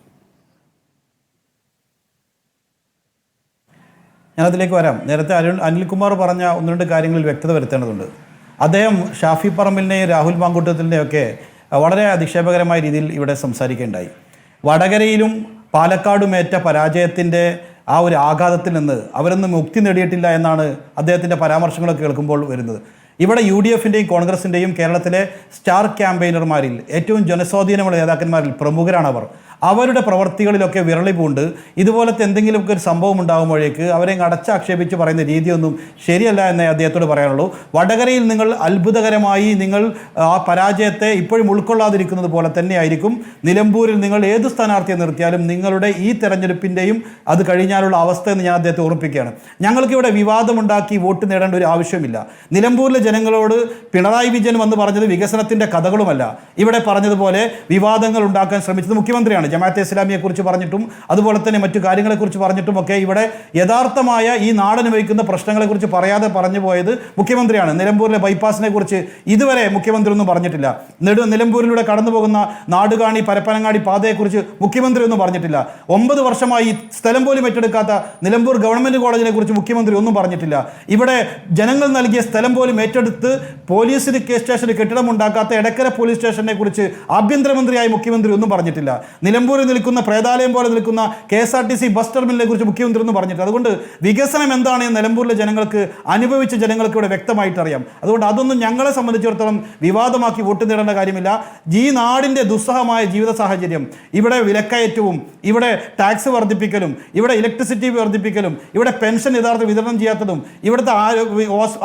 ഞാനതിലേക്ക് വരാം. നേരത്തെ അനിൽകുമാർ പറഞ്ഞ ഒന്ന് രണ്ട് കാര്യങ്ങളിൽ വ്യക്തത വരുത്തേണ്ടതുണ്ട്. അദ്ദേഹം ഷാഫി പറമ്പിലിനെയും രാഹുൽ മാങ്കൂട്ടത്തിലിനെയും ഒക്കെ വളരെ അധിക്ഷേപകരമായ രീതിയിൽ ഇവിടെ സംസാരിക്കുകയുണ്ടായി. വടകരയിലും പാലക്കാടുമേറ്റ പരാജയത്തിൻ്റെ ആ ഒരു ആഘാതത്തിൽ നിന്ന് അവരൊന്നും മുക്തി നേടിയിട്ടില്ല എന്നാണ് അദ്ദേഹത്തിൻ്റെ പരാമർശങ്ങളൊക്കെ കേൾക്കുമ്പോൾ വരുന്നത്. ഇവിടെ UDFൻ്റെയും കോൺഗ്രസിൻ്റെയും കേരളത്തിലെ സ്റ്റാർ ക്യാമ്പയിനർമാരിൽ ഏറ്റവും ജനസ്വാധീനമുള്ള നേതാക്കന്മാരിൽ പ്രമുഖരാണവർ. അവരുടെ പ്രവർത്തികളിലൊക്കെ വിരളി പൂണ്ട് ഇതുപോലത്തെ എന്തെങ്കിലുമൊക്കെ ഒരു സംഭവം ഉണ്ടാകുമ്പോഴേക്ക് അവരെ അടച്ചാക്ഷേപിച്ച് പറയുന്ന രീതിയൊന്നും ശരിയല്ല എന്നേ അദ്ദേഹത്തോട് പറയാനുള്ളൂ. വടകരയിൽ നിങ്ങൾ അത്ഭുതകരമായി നിങ്ങൾ ആ പരാജയത്തെ ഇപ്പോഴും ഉൾക്കൊള്ളാതിരിക്കുന്നത് പോലെ തന്നെയായിരിക്കും നിലമ്പൂരിൽ നിങ്ങൾ ഏത് സ്ഥാനാർത്ഥിയെ നിർത്തിയാലും നിങ്ങളുടെ ഈ തെരഞ്ഞെടുപ്പിൻ്റെയും അത് കഴിഞ്ഞാലുള്ള അവസ്ഥ എന്ന് ഞാൻ അദ്ദേഹത്തെ ഓർമ്മിപ്പിക്കുകയാണ്. ഞങ്ങൾക്കിവിടെ വിവാദമുണ്ടാക്കി വോട്ട് നേടേണ്ട ഒരു ആവശ്യമില്ല. നിലമ്പൂരിലെ ജനങ്ങളോട് പിണറായി വിജയൻ വന്ന് പറഞ്ഞത് വികസനത്തിൻ്റെ കഥകളുമല്ല. ഇവിടെ പറഞ്ഞതുപോലെ വിവാദങ്ങൾ ഉണ്ടാക്കാൻ ശ്രമിച്ചത് മുഖ്യമന്ത്രിയാണ്. ജമാഅത്തെ ഇസ്ലാമിയെക്കുറിച്ച് പറഞ്ഞിട്ടും അതുപോലെ തന്നെ മറ്റു കാര്യങ്ങളെക്കുറിച്ച് പറഞ്ഞിട്ടും ഒക്കെ ഇവിടെ യഥാർത്ഥമായ ഈ നാടനുഭവിക്കുന്ന പ്രശ്നങ്ങളെക്കുറിച്ച് പറയാതെ പറഞ്ഞു പോയത് മുഖ്യമന്ത്രിയാണ്. നിലമ്പൂരിലെ ബൈപ്പാസിനെ കുറിച്ച് ഇതുവരെ മുഖ്യമന്ത്രി ഒന്നും പറഞ്ഞിട്ടില്ല. നിലമ്പൂരിലൂടെ കടന്നു പോകുന്ന നാടുകാണി പരപ്പനങ്ങാടി പാതയെക്കുറിച്ച് മുഖ്യമന്ത്രി ഒന്നും പറഞ്ഞിട്ടില്ല. 9 വർഷമായി സ്ഥലം പോലും ഏറ്റെടുക്കാത്ത നിലമ്പൂർ ഗവൺമെൻറ് കോളേജിനെ കുറിച്ച് മുഖ്യമന്ത്രി ഒന്നും പറഞ്ഞിട്ടില്ല. ഇവിടെ ജനങ്ങൾ നൽകിയ സ്ഥലം പോലും ഏറ്റെടുത്ത് പോലീസിന് സ്റ്റേഷന് കെട്ടിടമുണ്ടാക്കാത്ത എടക്കര പോലീസ് സ്റ്റേഷനെ കുറിച്ച് ആഭ്യന്തരമന്ത്രിയായ മുഖ്യമന്ത്രി ഒന്നും പറഞ്ഞിട്ടില്ല. നിലമ്പൂരിൽ നിൽക്കുന്ന പ്രേതാലയം പോലെ നിൽക്കുന്ന KSRTC ബസ് ടെർമിനലിനെ കുറിച്ച് മുഖ്യമന്ത്രി ഒന്നും പറഞ്ഞിട്ട്. അതുകൊണ്ട് വികസനം എന്താണ് എന്ന് നിലമ്പൂരിലെ ജനങ്ങൾക്ക് അനുഭവിച്ച ജനങ്ങൾക്ക് ഇവിടെ വ്യക്തമായിട്ട് അറിയാം. അതുകൊണ്ട് അതൊന്നും ഞങ്ങളെ സംബന്ധിച്ചിടത്തോളം വിവാദമാക്കി വോട്ട് നേടേണ്ട കാര്യമില്ല. ഈ നാടിൻ്റെ ദുസ്സഹമായ ജീവിത സാഹചര്യം, ഇവിടെ വിലക്കയറ്റവും ഇവിടെ ടാക്സ് വർദ്ധിപ്പിക്കലും ഇവിടെ ഇലക്ട്രിസിറ്റി വർദ്ധിപ്പിക്കലും ഇവിടെ പെൻഷൻ യഥാർത്ഥ വിതരണം ചെയ്യാത്തതും ഇവിടുത്തെ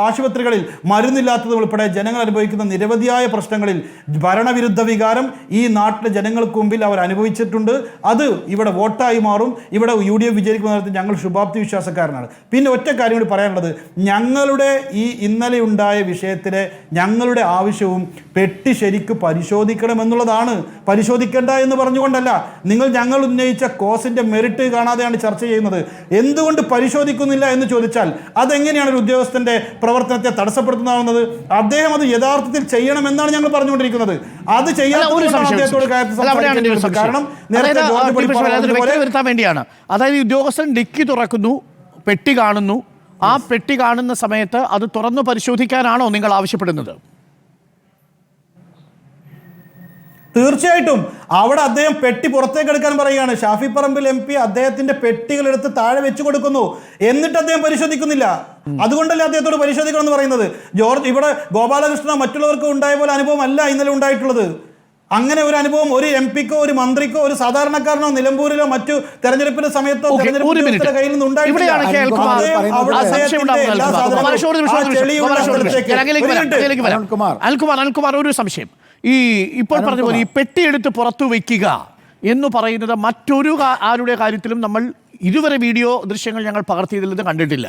ആശുപത്രികളിൽ മരുന്നില്ലാത്തതും ഉൾപ്പെടെ ജനങ്ങൾ അനുഭവിക്കുന്ന നിരവധിയായ പ്രശ്നങ്ങളിൽ ഭരണവിരുദ്ധ വികാരം ഈ നാട്ടിലെ ജനങ്ങൾക്ക് മുമ്പിൽ അവർ അനുഭവിച്ചിട്ടുണ്ട്. അത് ഇവിടെ വോട്ടായി മാറും. ഇവിടെ UDF വിജയിക്കുന്ന നേരത്തെ ഞങ്ങൾ ശുഭാപ്തി വിശ്വാസക്കാരനാണ്. പിന്നെ ഒറ്റ കാര്യം കൂടി പറയാനുള്ളത്, ഞങ്ങളുടെ ഈ ഇന്നലെ ഉണ്ടായ വിഷയത്തിലെ ഞങ്ങളുടെ ആവശ്യവും പെട്ടി ശരിക്ക് പരിശോധിക്കണമെന്നുള്ളതാണ്. പരിശോധിക്കേണ്ട എന്ന് പറഞ്ഞുകൊണ്ടല്ല, ഞങ്ങൾ ഉന്നയിച്ച കോസിൻ്റെ മെറിറ്റ് കാണാതെയാണ് ചർച്ച ചെയ്യുന്നത്. എന്തുകൊണ്ട് പരിശോധിക്കുന്നില്ല എന്ന് ചോദിച്ചാൽ അതെങ്ങനെയാണ് ഒരു ഉദ്യോഗസ്ഥൻ്റെ പ്രവർത്തനത്തെ തടസ്സപ്പെടുത്തുന്നതാവുന്നത്? അദ്ദേഹം അത് യഥാർത്ഥത്തിൽ ചെയ്യണമെന്നാണ് ഞങ്ങൾ പറഞ്ഞുകൊണ്ടിരിക്കുന്നത്. അത് ചെയ്യാത്തതുകൊണ്ടാണ് കാരണം വരുത്താൻ വേണ്ടിയാണ്. അതായത് ഉദ്യോഗസ്ഥൻ ഡിക്കി തുറക്കുന്നു, പെട്ടി കാണുന്നു, ആ പെട്ടി കാണുന്ന സമയത്ത് അത് തുറന്നു പരിശോധിക്കാനാണോ നിങ്ങൾ ആവശ്യപ്പെടുന്നത്? തീർച്ചയായിട്ടും അവിടെ അദ്ദേഹം പെട്ടി പുറത്തേക്ക് എടുക്കാൻ പറയുകയാണ്. ഷാഫി പറമ്പിൽ MP അദ്ദേഹത്തിന്റെ പെട്ടികൾ എടുത്ത് താഴെ വെച്ചു കൊടുക്കുന്നു, എന്നിട്ട് അദ്ദേഹം പരിശോധിക്കുന്നില്ല. അതുകൊണ്ടല്ലേ അദ്ദേഹത്തോട് പരിശോധിക്കണം എന്ന് പറയുന്നത്. ഇവിടെ ഗോപാലകൃഷ്ണ മറ്റുള്ളവർക്ക് ഉണ്ടായ പോലെ അനുഭവം അല്ല ഇന്നലെ ഉണ്ടായിട്ടുള്ളത്. അങ്ങനെ ഒരു അനുഭവം ഒരു MP-ക്കോ ഒരു മന്ത്രിക്കോ ഒരു സാധാരണക്കാരനോ നിലമ്പൂരിലോ മറ്റു തെരഞ്ഞെടുപ്പിന്റെ സമയത്തോ കയ്യിൽ നിന്ന് ഉണ്ടായിട്ടില്ല. അനിൽകുമാർ, ഒരു സംശയം. ഇപ്പോൾ പറഞ്ഞ പോലെ ഈ പെട്ടിയെടുത്ത് പുറത്തു വയ്ക്കുക എന്ന് പറയുന്നത് മറ്റൊരു ആരുടെ കാര്യത്തിലും നമ്മൾ ഇതുവരെ വീഡിയോ ദൃശ്യങ്ങൾ ഞങ്ങൾ പകർത്തിയതിൽ കണ്ടിട്ടില്ല.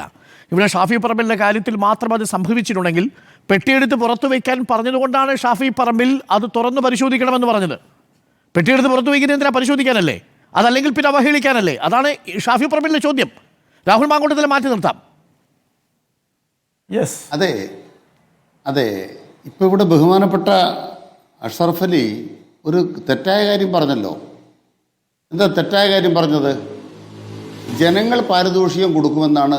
ഇവിടെ ഷാഫി പറമ്പിലിൻ്റെ കാര്യത്തിൽ മാത്രം അത് സംഭവിച്ചിട്ടുണ്ടെങ്കിൽ പെട്ടിയെടുത്ത് പുറത്തു വയ്ക്കാൻ പറഞ്ഞതുകൊണ്ടാണ് ഷാഫി പറമ്പിൽ അത് തുറന്നു പരിശോധിക്കണമെന്ന് പറഞ്ഞത്. പെട്ടിയെടുത്ത് പുറത്തു വയ്ക്കുന്നത് എന്തിനാ? പരിശോധിക്കാനല്ലേ? അതല്ലെങ്കിൽ പിന്നെ അവഹേളിക്കാനല്ലേ? അതാണ് ഷാഫി പറമ്പിലിൻ്റെ ചോദ്യം. രാഹുൽ മാങ്കൂട്ടത്തിൽ മാറ്റി നിർത്താം. അതെ, ഇപ്പോൾ ഇവിടെ ബഹുമാനപ്പെട്ട അഷ്റഫ് അലി ഒരു തെറ്റായ കാര്യം പറഞ്ഞല്ലോ. എന്താ തെറ്റായ കാര്യം പറഞ്ഞത്? ജനങ്ങൾ പാരിതോഷികം കൊടുക്കുമെന്നാണ്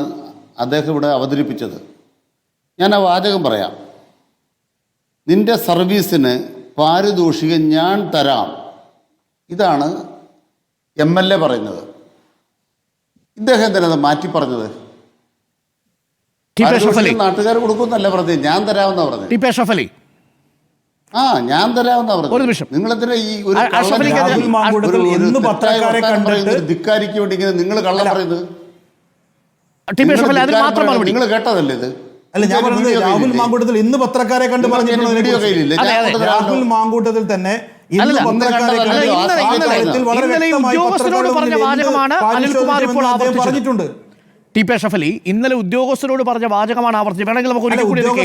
അദ്ദേഹം ഇവിടെ അവതരിപ്പിച്ചത്. ഞാൻ ആ വാചകം പറയാം. നിന്റെ സർവീസിന് പാരിതോഷികം ഞാൻ തരാം, ഇതാണ് MLA പറയുന്നത്. ഇദ്ദേഹം എന്തിനാ മാറ്റി പറഞ്ഞത്? നാട്ടുകാർ കൊടുക്കുമെന്നല്ല പറഞ്ഞത്, ഞാൻ തരാമെന്നാ പറഞ്ഞത്. ഞാൻ തരാമെന്നാ പറഞ്ഞത്. നിങ്ങളെന്തിനാ ഈ ധിക്കാരിക്ക് വേണ്ടി ഇങ്ങനെ നിങ്ങൾ കള്ളം പറയുന്നത്? നിങ്ങൾ കേട്ടതല്ലേ ഇത്? അല്ല, ഞാൻ പറഞ്ഞത് രാഹുൽ മാങ്കൂട്ടത്തിൽ ഇന്ന് പത്രക്കാരെ കണ്ട് പറഞ്ഞിട്ടുള്ള രാഹുൽ മാങ്കൂട്ടത്തിൽ തന്നെ അല്ലല്ല, പത്രക്കാരെ അല്ല, കണ്ടു. ഇന്നലെ ആ കാര്യത്തിൽ വളരെ വ്യക്തമായി ഉദ്യോഗസ്ഥരോട് പറഞ്ഞ പത്രക്കാരോട് വാചകമാണ് അനിൽകുമാർ ഇപ്പോൾ അദ്ദേഹം പറഞ്ഞിട്ടുണ്ട്. ടി പി അഷ്റഫ് അലി ഇന്നലെ ഉദ്യോഗസ്ഥരോട് പറഞ്ഞ വാചകമാണ് ആവർത്തിച്ചത്. വേണമെങ്കിൽ നമുക്ക് അല്ല, ഒരിക്കൽ കൂടി കേൾക്കാം.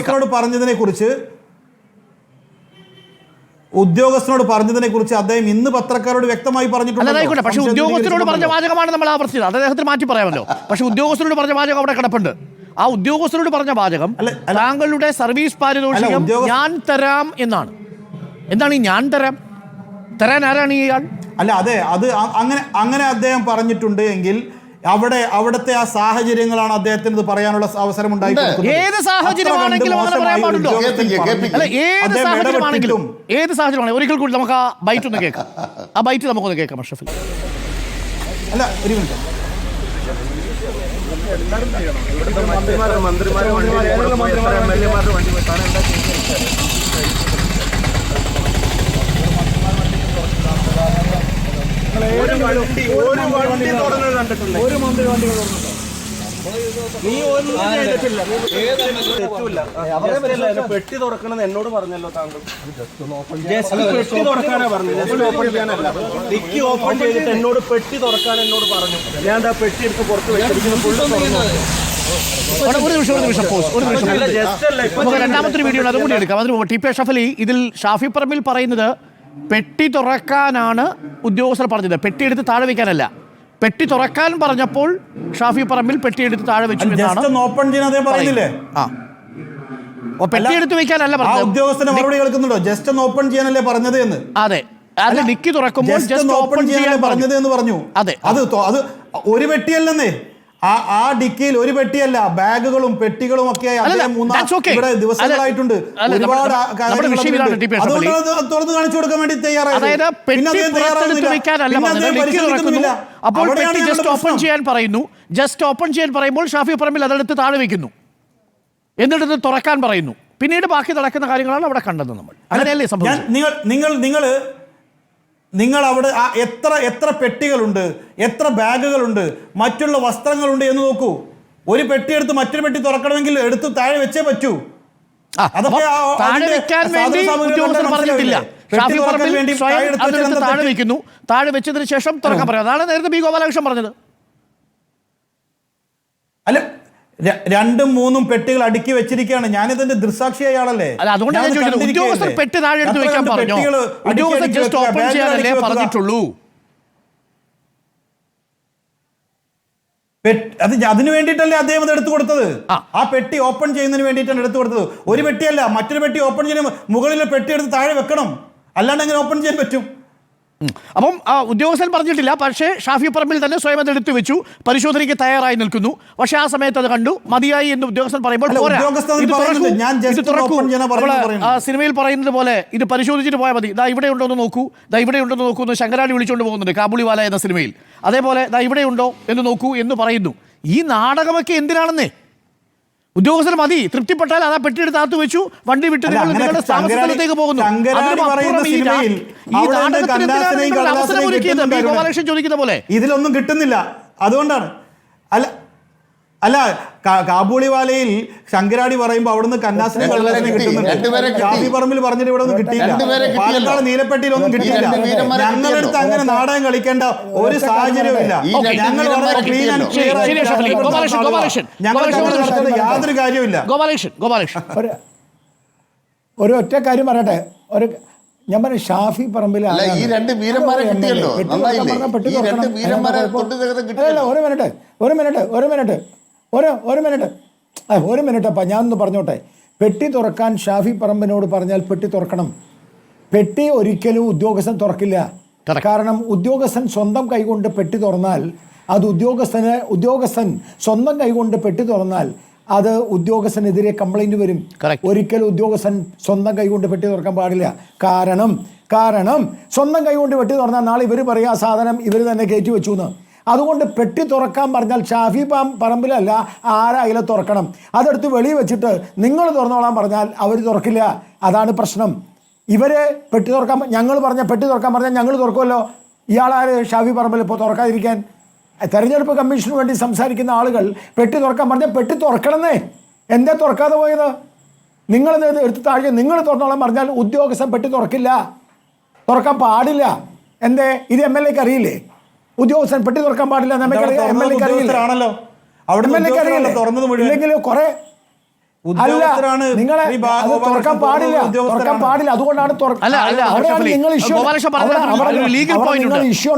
ഉദ്യോഗസ്ഥനോട് പറഞ്ഞതിനെ കുറിച്ച് അദ്ദേഹം ഇന്ന് പത്രക്കാരോട് വ്യക്തമായി പറഞ്ഞിട്ടുണ്ട്. അല്ലാതായിക്കോട്ടെ, പക്ഷേ ഉദ്യോഗസ്ഥരോട് പറഞ്ഞ വാചകമാണ് നമ്മൾ ആവർത്തിച്ചത്. അത് അദ്ദേഹത്തിന് മാറ്റി പറയാമല്ലോ. പക്ഷേ ഉദ്യോഗസ്ഥരോട് പറഞ്ഞ വാചകം അവിടെ കിടപ്പുണ്ട്. ആ ഉദ്യോഗസ്ഥരോട് പറഞ്ഞ വാചകം താങ്കളുടെ സർവീസ് പാരിതോഷികം ഞാൻ തരാം എന്നാണ്. എന്താണ് ഈ ഞാൻ തരാം? തരാൻ ആരാണ് ഇയാൾ? അല്ല, അതെ, അത് അങ്ങനെ അദ്ദേഹം പറഞ്ഞിട്ടുണ്ട് എങ്കിൽ അവിടുത്തെ ആ സാഹചര്യങ്ങളാണ് അദ്ദേഹത്തിന് ഇത് പറയാനുള്ള അവസരം ഉണ്ടായിട്ടുള്ളത്. ഏത് സാഹചര്യമാണെങ്കിലും അങ്ങനെ പറയാൻ പാടുണ്ടോ? അല്ല, ഏത് സാഹചര്യമാണെങ്കിലും ഒരിക്കൽ കൂടി നമുക്ക് ആ ബൈറ്റ് ഒന്ന് കേൾക്കാം. ആ ബൈറ്റ് നമുക്കൊന്ന് കേൾക്കാം അഷ്റഫ്. അല്ല, ഒരു മിനിറ്റ്. ഒരു മന്ത്രി വണ്ടി നീ ഒന്നും ചെയ്തിട്ടില്ല. പെട്ടി തുറക്കണമെന്ന് എന്നോട് പറഞ്ഞല്ലോ താങ്കൾ. ജസ്റ്റ് പെട്ടി തുറക്കാനാ പറഞ്ഞത്, ജസ്റ്റ് ഓപ്പൺ ചെയ്യാനല്ല. ഡിക്കി ഓപ്പൺ ചെയ്തിട്ട് എന്നോട് പെട്ടി തുറക്കാൻ എന്നോട് പറഞ്ഞു. ഞാൻ ആ പെട്ടി എടുത്ത് പുറത്ത് വെച്ചിരിക്കുന്നു. ഫുള്ള് തുറന്നു. രണ്ടാമത്തെ വീഡിയോ അതും കൂടി എടുക്കാം. അതിന് ടി പി അഷ്റഫ് അലി, ഇതിൽ ഷാഫി പറമ്പിൽ പറയുന്നത് പെട്ടി തുറക്കാനാണ് ഉദ്യോഗസ്ഥർ പറഞ്ഞത്, പെട്ടി എടുത്ത് താഴെ വെക്കാനല്ല. പെട്ടി തുറക്കാൻ പറഞ്ഞപ്പോൾ ഷാഫി പറമ്പിൽ പെട്ടി എടുത്ത് താഴെ വെച്ചു എന്നാണ്. പെട്ടി എടുത്ത് വെക്കാനല്ല പറഞ്ഞത്. ഉദ്യോഗസ്ഥനെ മറുപടി കേൾക്കുന്നുണ്ടോ? ജസ്റ്റ് ഒന്ന് ഓപ്പൺ ചെയ്യാനല്ലേ പറഞ്ഞത് എന്ന്. അതെ, അത് ഡിക്കി തുറക്കുമ്പോൾ ജസ്റ്റ് ഓപ്പൺ ചെയ്യാൻ പറഞ്ഞത് എന്ന് പറഞ്ഞു. അതെ, അത് ഒരു പെട്ടിയല്ലെന്നേ. ആ ഡിക്കിയിൽ ഒരു പെട്ടിയല്ല, ബാഗുകളും പെട്ടികളും ഒക്കെ ഇവിടെ ദിവസങ്ങളായിട്ടുണ്ട്. ഒരുപാട് തുറന്നു കാണിച്ചു കൊടുക്കാൻ വേണ്ടി തയ്യാറായിരുന്നു. ജസ്റ്റ് ഓപ്പൺ ചെയ്യാൻ പറയുന്നു. ജസ്റ്റ് ഓപ്പൺ ചെയ്യാൻ പറയുമ്പോൾ ഷാഫി പറമ്പിൽ അതെടുത്ത് താഴെ വെക്കുന്നു, എന്നിട്ട് തുറക്കാൻ പറയുന്നു. പിന്നീട് ബാക്കി നടക്കുന്ന കാര്യങ്ങളാണ് അവിടെ കണ്ടത്. നമ്മൾ അങ്ങനെയല്ലേ സംഭവിച്ചത്? നിങ്ങൾ അവിടെ എത്ര പെട്ടികളുണ്ട്, എത്ര ബാഗുകളുണ്ട്, മറ്റുള്ള വസ്ത്രങ്ങളുണ്ട് എന്ന് നോക്കൂ. ഒരു പെട്ടി എടുത്ത് മറ്റൊരു പെട്ടി തുറക്കണമെങ്കിൽ എടുത്ത് താഴെ വെച്ചേ പറ്റൂ. താഴെ വെക്കുന്നു, താഴെ വെച്ചതിന് ശേഷം തുറക്കാൻ പറയാം. അതാണ് നേരത്തെ ബി ഗോപാലകൃഷ്ണൻ പറഞ്ഞത്. അല്ല, 2ഉം 3ഉം പെട്ടികൾ അടുക്കി വെച്ചിരിക്കുകയാണ്. ഞാനിതിന്റെ ദൃക്സാക്ഷിയായ ആളല്ലേ. ഉദ്യോഗസ്ഥർ പെട്ടി താഴെ എടുത്ത് വെക്കാൻ പറഞ്ഞു. ഉദ്യോഗസ്ഥർ ജസ്റ്റ് ഓപ്പൺ ചെയ്യാനല്ലേ പറഞ്ഞിട്ടുള്ളൂ. അതിന് വേണ്ടിയിട്ടല്ലേ അദ്ദേഹം അത് എടുത്തു കൊടുത്തത്. ആ പെട്ടി ഓപ്പൺ ചെയ്യുന്നതിന് വേണ്ടിയിട്ടാണ് എടുത്തു കൊടുത്തത്. ഒരു പെട്ടിയല്ല, മറ്റൊരു പെട്ടി ഓപ്പൺ ചെയ്യുന്ന മുകളിലെ പെട്ടി എടുത്ത് താഴെ വെക്കണം. അല്ലാണ്ട് എങ്ങനെ ഓപ്പൺ ചെയ്യാൻ പറ്റും? അപ്പം ഉദ്യോഗസ്ഥൻ പറഞ്ഞിട്ടില്ല, പക്ഷേ ഷാഫി പറമ്പിൽ തന്നെ സ്വയം അത് എടുത്തു വെച്ചു, പരിശോധനയ്ക്ക് തയ്യാറായി നിൽക്കുന്നു. പക്ഷേ ആ സമയത്ത് അത് കണ്ടു, മതിയായി എന്ന് ഉദ്യോഗസ്ഥൻ പറയുമ്പോൾ സിനിമയിൽ പറയുന്നത് പോലെ ഇത് പരിശോധിച്ചിട്ട് പോയാൽ മതി. ദാ ഇവിടെ ഉണ്ടോ എന്ന് നോക്കൂ, ദാ ഇവിടെ ഉണ്ടെന്ന് നോക്കൂ എന്ന് ശങ്കരാടി വിളിച്ചുകൊണ്ട് പോകുന്നുണ്ട് കാബൂളിവാല എന്ന സിനിമയിൽ. അതേപോലെ ദാ ഇവിടെ ഉണ്ടോ എന്ന് നോക്കൂ എന്ന് പറയുന്നു. ഈ നാടകമൊക്കെ എന്തിനാണെന്നേ? ഉദ്യോഗസ്ഥർ മതി, തൃപ്തിപ്പെട്ടാൽ അതാ പെട്ടിയെടുത്ത് അകത്ത് വെച്ചു, വണ്ടി വിട്ട് നിങ്ങളുടെ താമസസ്ഥലത്തേക്ക് പോകുന്നു. ഗോപാലകൃഷ്ണൻ ചോദിക്കുന്ന പോലെ ഇതിലൊന്നും കിട്ടുന്നില്ല. അതുകൊണ്ടാണ് അല്ല കാബൂളിവാലയിൽ ശങ്കരാടി പറയുമ്പോൾ അവിടുന്ന് കന്നാസിനെ കിട്ടുന്നുണ്ട്. ഷാഫി പറമ്പിൽ പറഞ്ഞിട്ട് ഇവിടെ ഒന്നും കിട്ടിയില്ല. പാലക്കാട് നീലപ്പെട്ടിയിലൊന്നും കിട്ടിയില്ല. ഞങ്ങളടുത്ത് അങ്ങനെ നാടകം കളിക്കേണ്ട ഒരു സാഹചര്യവും ഇല്ല. ഞങ്ങൾ വളരെ ക്ലീൻ ആൻഡ് ക്ലിയർ ആയിട്ട് യാതൊരു കാര്യവുമില്ല. ഒരു ഒറ്റ കാര്യം പറയട്ടെ. ഞാൻ പറഞ്ഞു ഷാഫി പറമ്പിൽ ഈ രണ്ട് വീരന്മാരെ കിട്ടിയല്ലോ. ഒരു മിനിറ്റ് അപ്പം ഞാനൊന്ന് പറഞ്ഞോട്ടെ. പെട്ടി തുറക്കാൻ ഷാഫി പറമ്പിനോട് പറഞ്ഞാൽ പെട്ടി തുറക്കണം. പെട്ടി ഒരിക്കലും ഉദ്യോഗസ്ഥൻ തുറക്കില്ല. കാരണം ഉദ്യോഗസ്ഥൻ സ്വന്തം കൈകൊണ്ട് പെട്ടി തുറന്നാൽ അത് ഉദ്യോഗസ്ഥൻ സ്വന്തം കൈകൊണ്ട് പെട്ടി തുറന്നാൽ അത് ഉദ്യോഗസ്ഥനെതിരെ കംപ്ലൈന്റ് വരും. ഒരിക്കലും ഉദ്യോഗസ്ഥൻ സ്വന്തം കൈകൊണ്ട് പെട്ടി തുറക്കാൻ പാടില്ല. കാരണം സ്വന്തം കൈകൊണ്ട് പെട്ടി തുറന്നാൽ നാളെ ഇവർ പറയും ആ സാധനം ഇവർ തന്നെ കയറ്റി വെച്ചു എന്ന്. അതുകൊണ്ട് പെട്ടി തുറക്കാൻ പറഞ്ഞാൽ ഷാഫി പറമ്പിലല്ല, ആരായാലും തുറക്കണം. അതെടുത്ത് വെളിയിൽ വെച്ചിട്ട് നിങ്ങൾ തുറന്നോളാൻ പറഞ്ഞാൽ അവർ തുറക്കില്ല. അതാണ് പ്രശ്നം. ഇവരെ പെട്ടി തുറക്കാൻ പെട്ടി തുറക്കാൻ പറഞ്ഞാൽ ഞങ്ങൾ തുറക്കുമല്ലോ. ഇയാളാര് ഷാഫി പറമ്പിൽ ഇപ്പോൾ തുറക്കാതിരിക്കാൻ? തെരഞ്ഞെടുപ്പ് കമ്മീഷന് വേണ്ടി സംസാരിക്കുന്ന ആളുകൾ പെട്ടി തുറക്കാൻ പറഞ്ഞാൽ പെട്ടി തുറക്കണമെന്നേ. എന്താ തുറക്കാതെ പോയത്? നിങ്ങൾ എടുത്ത് താഴെ നിങ്ങൾ തുറന്നോളാൻ പറഞ്ഞാൽ ഉദ്യോഗസ്ഥൻ പെട്ടി തുറക്കില്ല. തുറക്കാൻ പാടില്ല. എന്തേ? ഇത് MLA-ക്ക് അറിയില്ലേ? ഉദ്യോഗസ്ഥൻ പെട്ടി തുറക്കാൻ പാടില്ല MLA-ക്ക് അറിയില്ലേ? ഇല്ലെങ്കിൽ കുറെ നിങ്ങളെ തുറക്കാൻ പാടില്ല, തുറക്കാൻ പാടില്ല. അതുകൊണ്ടാണ് ലീഗൽ പോയിന്റ് ഇഷ്യൂ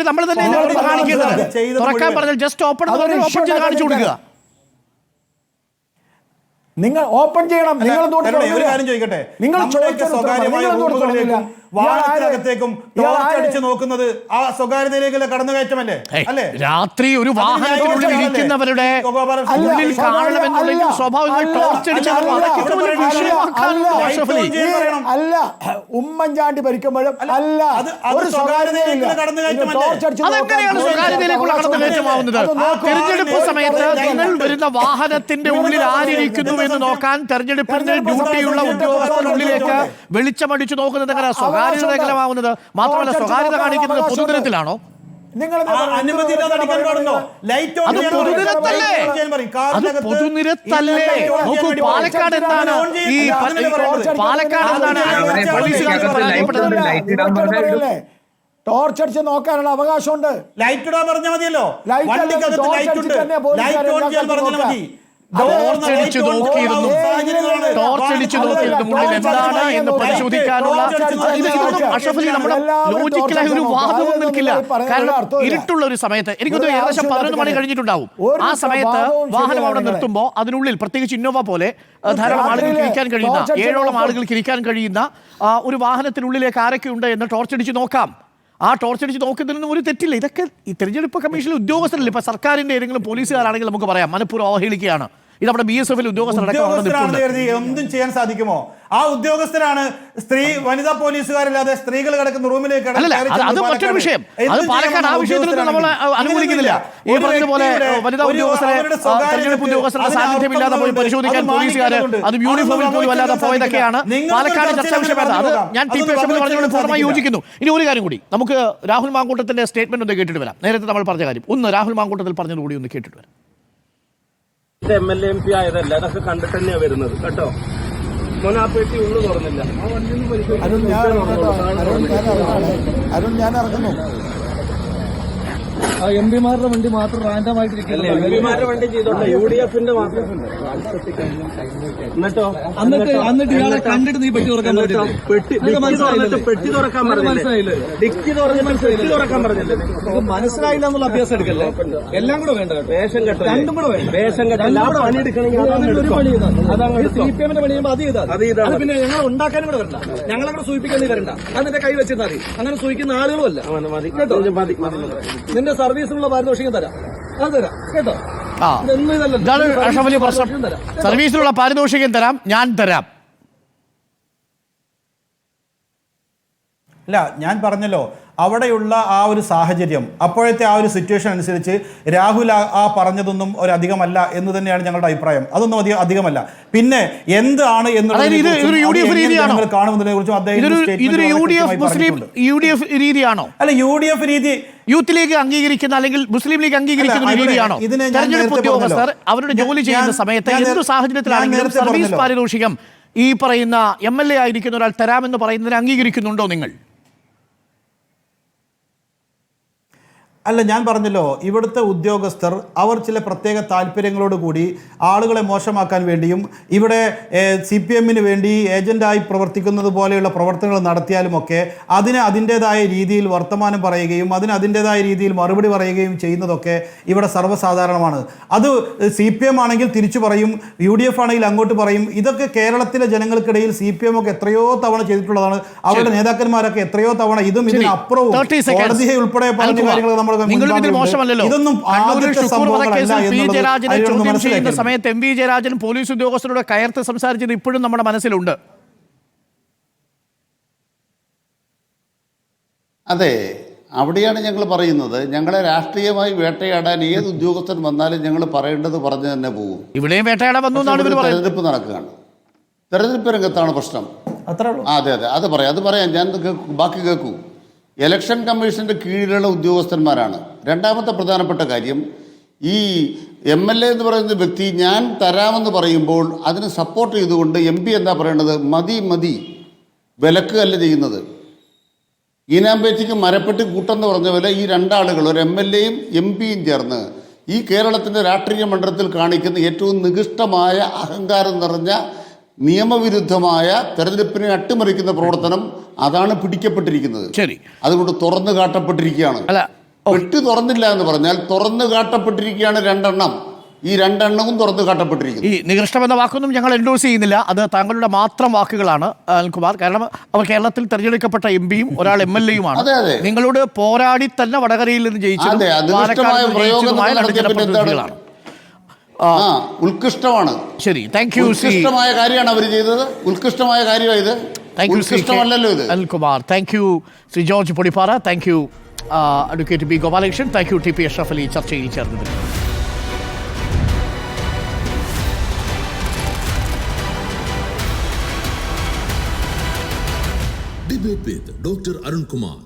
നമ്മൾ തന്നെ കാണിക്കുന്നത്. തുറക്കാൻ പറഞ്ഞാൽ ജസ്റ്റ് ഓപ്പൺ കാണിച്ചു കൊടുക്കുക. നിങ്ങൾ ഓപ്പൺ ചെയ്യണം. നിങ്ങൾ നോക്കുന്നത് ആ സ്വകാര്യതയിലേക്കുള്ള കടന്നുകയറ്റമല്ലേ? അല്ലേ? രാത്രി ഒരു വാഹനത്തിനുള്ളിൽ ഇരിക്കുന്നവരുടെ ഉള്ളിൽ കാണണമെന്നുണ്ടെങ്കിൽ അല്ല, ഉമ്മൻചാണ്ടി ഭരിക്കുമ്പോഴും അല്ല, ഒരു അതെങ്ങനെയാണ് സ്വകാര്യതയിലേക്കുള്ള കടന്നുകയറ്റമാവുന്നത്? തെരഞ്ഞെടുപ്പ് സമയത്ത് നിങ്ങൾ വരുന്ന വാഹനത്തിന്റെ ഉള്ളിൽ ആരിയ്ക്കുന്നു എന്ന് നോക്കാൻ തെരഞ്ഞെടുപ്പിന്റെ ഡ്യൂട്ടിയുള്ള ഉദ്യോഗസ്ഥനുള്ളിലേക്ക് വെളിച്ചമടിച്ചു നോക്കുന്നത് എങ്ങനെ സ്വകാര്യത എങ്ങനെയാവുന്നത്? മാത്രമല്ല, സ്വകാര്യത കാണിക്കുന്നത് പൊതുദിനത്തിലാണോ? പൊതുനിരത്തല്ലേ? നോക്കൂ, പാലക്കാട് എന്താണ് ഈ പാലക്കാട് എന്താണ് പോലീസുകാർക്ക് പരാജയപ്പെട്ടത്? ടോർച്ച് അടിച്ച് നോക്കാനുള്ള അവകാശമുണ്ട്. ലൈറ്റ് ഇടാൻ പറഞ്ഞാൽ മതിയല്ലോ. ടോർച്ചടിച്ചു നോക്കിയിരുന്നു ഉള്ളിൽ എന്താണ് എന്ന് പരിശോധിക്കാനുള്ള അഷ്റഫലി നമ്മുടെ ലോജിക്കലായ ഒരു വാദവും നിൽക്കില്ല. കാരണം ഇരുട്ടുള്ള ഒരു സമയത്ത് എനിക്കൊന്ന് ഏകദേശം 11 മണി കഴിഞ്ഞിട്ടുണ്ടാവും. ആ സമയത്ത് വാഹനം അവിടെ നിർത്തുമ്പോൾ അതിനുള്ളിൽ പ്രത്യേകിച്ച് ഇന്നോവ പോലെ ധാരാളം ആളുകൾക്ക് ഇരിക്കാൻ കഴിയുന്ന 7ഓളം ആളുകൾക്ക് ഇരിക്കാൻ കഴിയുന്ന ഒരു വാഹനത്തിനുള്ളിലേക്ക് ആരൊക്കെ ഉണ്ട് എന്ന് ടോർച്ചടിച്ച് നോക്കാം. ആ ടോർച്ചടിച്ച് നോക്കുന്നതിനൊന്നും ഒരു തെറ്റില്ല. ഇതൊക്കെ ഈ തെരഞ്ഞെടുപ്പ് കമ്മീഷനിൽ ഉദ്യോഗസ്ഥരല്ലേ? ഇപ്പൊ സർക്കാരിന്റെ ഏതെങ്കിലും പോലീസുകാരാണെങ്കിൽ നമുക്ക് പറയാം മനഃപൂർവ്വം അവഹേളിക്കുകയാണ്. ഇത് നമ്മുടെ BSF ഉദ്യോഗസ്ഥരടക്കം ഒന്നും ചെയ്യാൻ സാധിക്കുമോ? ആ ഉദ്യോഗസ്ഥരാണ് വനിതാ പോലീസുകാരല്ലാതെ സ്ത്രീകൾ കിടക്കുന്ന റൂമിലേക്ക്. അത് മറ്റൊരു വിഷയം. അത് പാലക്കാട് ആ വിഷയത്തിലൊന്നും നമ്മൾ അനുകൂലിക്കുന്നില്ല. ഈ പറഞ്ഞതുപോലെ വനിതാ ഉദ്യോഗസ്ഥരെ തെരഞ്ഞെടുപ്പ് ഉദ്യോഗസ്ഥരുടെ സാന്നിധ്യമില്ലാതെ പോയി പരിശോധിക്കാൻ പോലീസുകാർ അത് യൂണിഫോമിൽ പോലും അല്ലാതെ പോയതൊക്കെയാണ് പാലക്കാട് ചർച്ചാ വിഷയമാണ്. അത് ഞാൻ TP അഷ്റഫ് പറഞ്ഞതുകൊണ്ട് പൂർണ്ണമായി യോജിക്കുന്നു. ഇനി ഒരു കാര്യം കൂടി, നമുക്ക് രാഹുൽ മാങ്കൂട്ടത്തിന്റെ സ്റ്റേറ്റ്മെന്റ് ഒന്ന് കേട്ടിട്ട് വരാം. നേരത്തെ നമ്മൾ പറഞ്ഞ കാര്യം ഒന്ന് രാഹുൽ മാങ്കൂട്ടത്തിൽ പറഞ്ഞതുകൂടി ഒന്ന് കേട്ടിട്ട് വരാം. MLA MP ആയതല്ല, അതൊക്കെ കണ്ടിട്ട് തന്നെയാ വരുന്നത് കേട്ടോ. മോനെ ആ പെട്ടി ഉള്ളു തുറന്നില്ല. അരുൺ ഞാൻ ഇറങ്ങുന്നു. ആ MP-മാരുടെ വണ്ടി മാത്രം റാൻഡം ആയിട്ടിരിക്കില്ല. MP-മാരുടെ വണ്ടി ചെയ്തോട്ടെ, UDF-ന്റെ മാത്രം. എന്നിട്ട് ഇയാളെ കണ്ടിട്ട് നീ പെട്ടി തുറക്കാൻ പറ്റില്ല. പെട്ടി തുറക്കാൻ മനസ്സിലായില്ലേ? ഡിക്കി പെട്ടി തുറക്കാൻ പറഞ്ഞില്ലേ? മനസ്സിലായില്ല എന്നുള്ള അഭ്യാസം എടുക്കല്ലേ? എല്ലാം കൂടെ വേണ്ട. വേഷം കെട്ടോ, രണ്ടും കൂടെ വേണ്ട. വേഷം കെട്ടോ. പണി എടുക്കണമെങ്കിൽ ഒരു പണി ചെയ്താൽ CPM-ന്റെ പണി ചെയ്യുമ്പോൾ അത് ചെയ്താൽ പിന്നെ ഞങ്ങൾ ഉണ്ടാക്കാനും കൂടെ വരണ്ട. ഞങ്ങളവിടെ സൂചിപ്പിക്കാൻ വരണ്ട. അത് നിന്റെ കൈ വെച്ചിരുന്നാൽ മതി. അങ്ങനെ സൂചിക്കുന്ന ആളുകളുമല്ല കേട്ടോ. നിന്റെ സർവീസിനുള്ള പാരിതോഷികം തരാം, അത് തരാം കേട്ടോ. സർവീസിലുള്ള പാരിതോഷികം തരാം, ഞാൻ തരാം. അല്ല, ഞാൻ പറഞ്ഞല്ലോ, അവിടെയുള്ള ആ ഒരു സാഹചര്യം, അപ്പോഴത്തെ ആ ഒരു സിറ്റുവേഷൻ അനുസരിച്ച് രാഹുൽ ആ പറഞ്ഞതൊന്നും ഒരു അധികമല്ല എന്ന് തന്നെയാണ് ഞങ്ങളുടെ അഭിപ്രായം. അതൊന്നും അധികമല്ല. പിന്നെ എന്താണ് കാണുന്നതിനെ കുറിച്ചും രീതിയാണോ? അല്ല, UDF രീതി യൂത്ത് ലീഗ് അംഗീകരിക്കുന്ന അല്ലെങ്കിൽ മുസ്ലിം ലീഗ് അംഗീകരിക്കുന്ന രീതിയാണോ? തെരഞ്ഞെടുപ്പ് ഉദ്യോഗസ്ഥർ അവരുടെ ജോലി ചെയ്യുന്ന സമയത്ത് എന്ത് സാഹചര്യത്തിലാണെങ്കിലും സർവീസ് പാരിതോഷികം ഈ പറയുന്ന MLA ആയിരിക്കുന്ന ഒരാൾ തരാമെന്ന് പറയുന്നതിന് അംഗീകരിക്കുന്നുണ്ടോ നിങ്ങൾ? അല്ല, ഞാൻ പറഞ്ഞല്ലോ, ഇവിടുത്തെ ഉദ്യോഗസ്ഥർ അവർ ചില പ്രത്യേക താല്പര്യങ്ങളോട് കൂടി ആളുകളെ മോശമാക്കാൻ വേണ്ടിയും ഇവിടെ CPM-ന് വേണ്ടി ഏജന്റായി പ്രവർത്തിക്കുന്നത് പോലെയുള്ള പ്രവർത്തനങ്ങൾ നടത്തിയാലുമൊക്കെ അതിന് അതിൻ്റെതായ രീതിയിൽ വർത്തമാനം പറയുകയും അതിന് അതിൻ്റെതായ രീതിയിൽ മറുപടി പറയുകയും ചെയ്യുന്നതൊക്കെ ഇവിടെ സർവ്വസാധാരണമാണ്. അത് CPM ആണെങ്കിൽ തിരിച്ചു പറയും, UDF ആണെങ്കിൽ അങ്ങോട്ട് പറയും. ഇതൊക്കെ കേരളത്തിലെ ജനങ്ങൾക്കിടയിൽ CPM ഒക്കെ എത്രയോ തവണ ചെയ്തിട്ടുള്ളതാണ്. അവരുടെ നേതാക്കന്മാരൊക്കെ എത്രയോ തവണ ഇതും ഇതിനപ്പുറവും കോടതിയെ ഉൾപ്പെടെ പറഞ്ഞ കാര്യങ്ങൾ നമ്മൾ ഇതൊന്നും ചോദ്യം ചെയ്യുന്ന സമയത്ത് MV ജയരാജൻ പോലീസ് ഉദ്യോഗസ്ഥരുടെ കയർത്ത് സംസാരിച്ചത് ഇപ്പോഴും നമ്മുടെ മനസ്സിലുണ്ട്. അതെ, അവിടെയാണ് ഞങ്ങൾ പറയുന്നത്, ഞങ്ങളെ രാഷ്ട്രീയമായി വേട്ടയാടാൻ ഏത് ഉദ്യോഗസ്ഥൻ വന്നാലും ഞങ്ങൾ പറയേണ്ടത് പറഞ്ഞു തന്നെ പോകും. ഇവിടെയും വേട്ടയാടാൻ വന്നു. തെരഞ്ഞെടുപ്പ് നടക്കുകയാണ്, തെരഞ്ഞെടുപ്പ് രംഗത്താണ് പ്രശ്നം. അതെ, അത് പറയാം. ഞാൻ ബാക്കി കേൾക്കൂ. ഇലക്ഷൻ കമ്മീഷൻ്റെ കീഴിലുള്ള ഉദ്യോഗസ്ഥന്മാരാണ്. രണ്ടാമത്തെ പ്രധാനപ്പെട്ട കാര്യം, ഈ MLA എന്ന് പറയുന്ന വ്യക്തി ഞാൻ തരാമെന്ന് പറയുമ്പോൾ അതിന് സപ്പോർട്ട് ചെയ്തുകൊണ്ട് MP എന്താ പറയേണ്ടത്? മതി മതി, വിലക്കുകയല്ല ചെയ്യുന്നത്. ഈനാമ്പേച്ചിക്ക് മരപ്പെട്ടി കൂട്ടെന്ന് പറഞ്ഞ പോലെ ഈ രണ്ടാളുകൾ, ഒരു MLAയും MP-യും ചേർന്ന് ഈ കേരളത്തിൻ്റെ രാഷ്ട്രീയ മണ്ഡലത്തിൽ കാണിക്കുന്ന ഏറ്റവും നികൃഷ്ടമായ അഹങ്കാരം നിറഞ്ഞ നിയമവിരുദ്ധമായ തെരഞ്ഞെടുപ്പിനെ അട്ടിമറിക്കുന്ന പ്രവർത്തനം അതാണ് പിടിക്കപ്പെട്ടിരിക്കുന്നത്. ശരി, അതുകൊണ്ട് തുറന്നു കാട്ടപ്പെട്ടിരിക്കുകയാണ്. പെട്ടി തുറന്നില്ല എന്ന് പറഞ്ഞാൽ തുറന്നു കാട്ടപ്പെട്ടിരിക്കുകയാണ് രണ്ടെണ്ണം. ഈ രണ്ടെണ്ണവും തുറന്നു കാട്ടപ്പെട്ടിരിക്കുന്നു. ഈ നികൃഷ്ടം എന്ന വാക്കൊന്നും ഞങ്ങൾ എൻഡോസ് ചെയ്യുന്നില്ല. അത് താങ്കളുടെ മാത്രം വാക്കുകളാണ് അനിൽകുമാർ. കാരണം അവർ കേരളത്തിൽ തെരഞ്ഞെടുക്കപ്പെട്ട MP-യും ഒരാൾ MLA-യുമാണ്. നിങ്ങളോട് പോരാടി തന്നെ വടകരയിൽ നിന്ന് ജയിച്ചതുമായ ഉത്കൃഷ്ടമാണ്. ശരി, താങ്ക് യു. ഉത്കൃഷ്ടമായ കാര്യമാണ് അവർ ചെയ്തത്. ഉത്കൃഷ്ടമായ കാര്യമാണ് ഇത്. ഉത്കൃഷ്ടമല്ലല്ലോ ഇത്. Anilkumar, thank you. Shri George Podippara, thank you. Advocate B. Gopalakrishnan, thank you. TP Ashraf Ali ചർച്ചയിൽ ചേർന്നത്. Debate with Dr. Arun Kumar.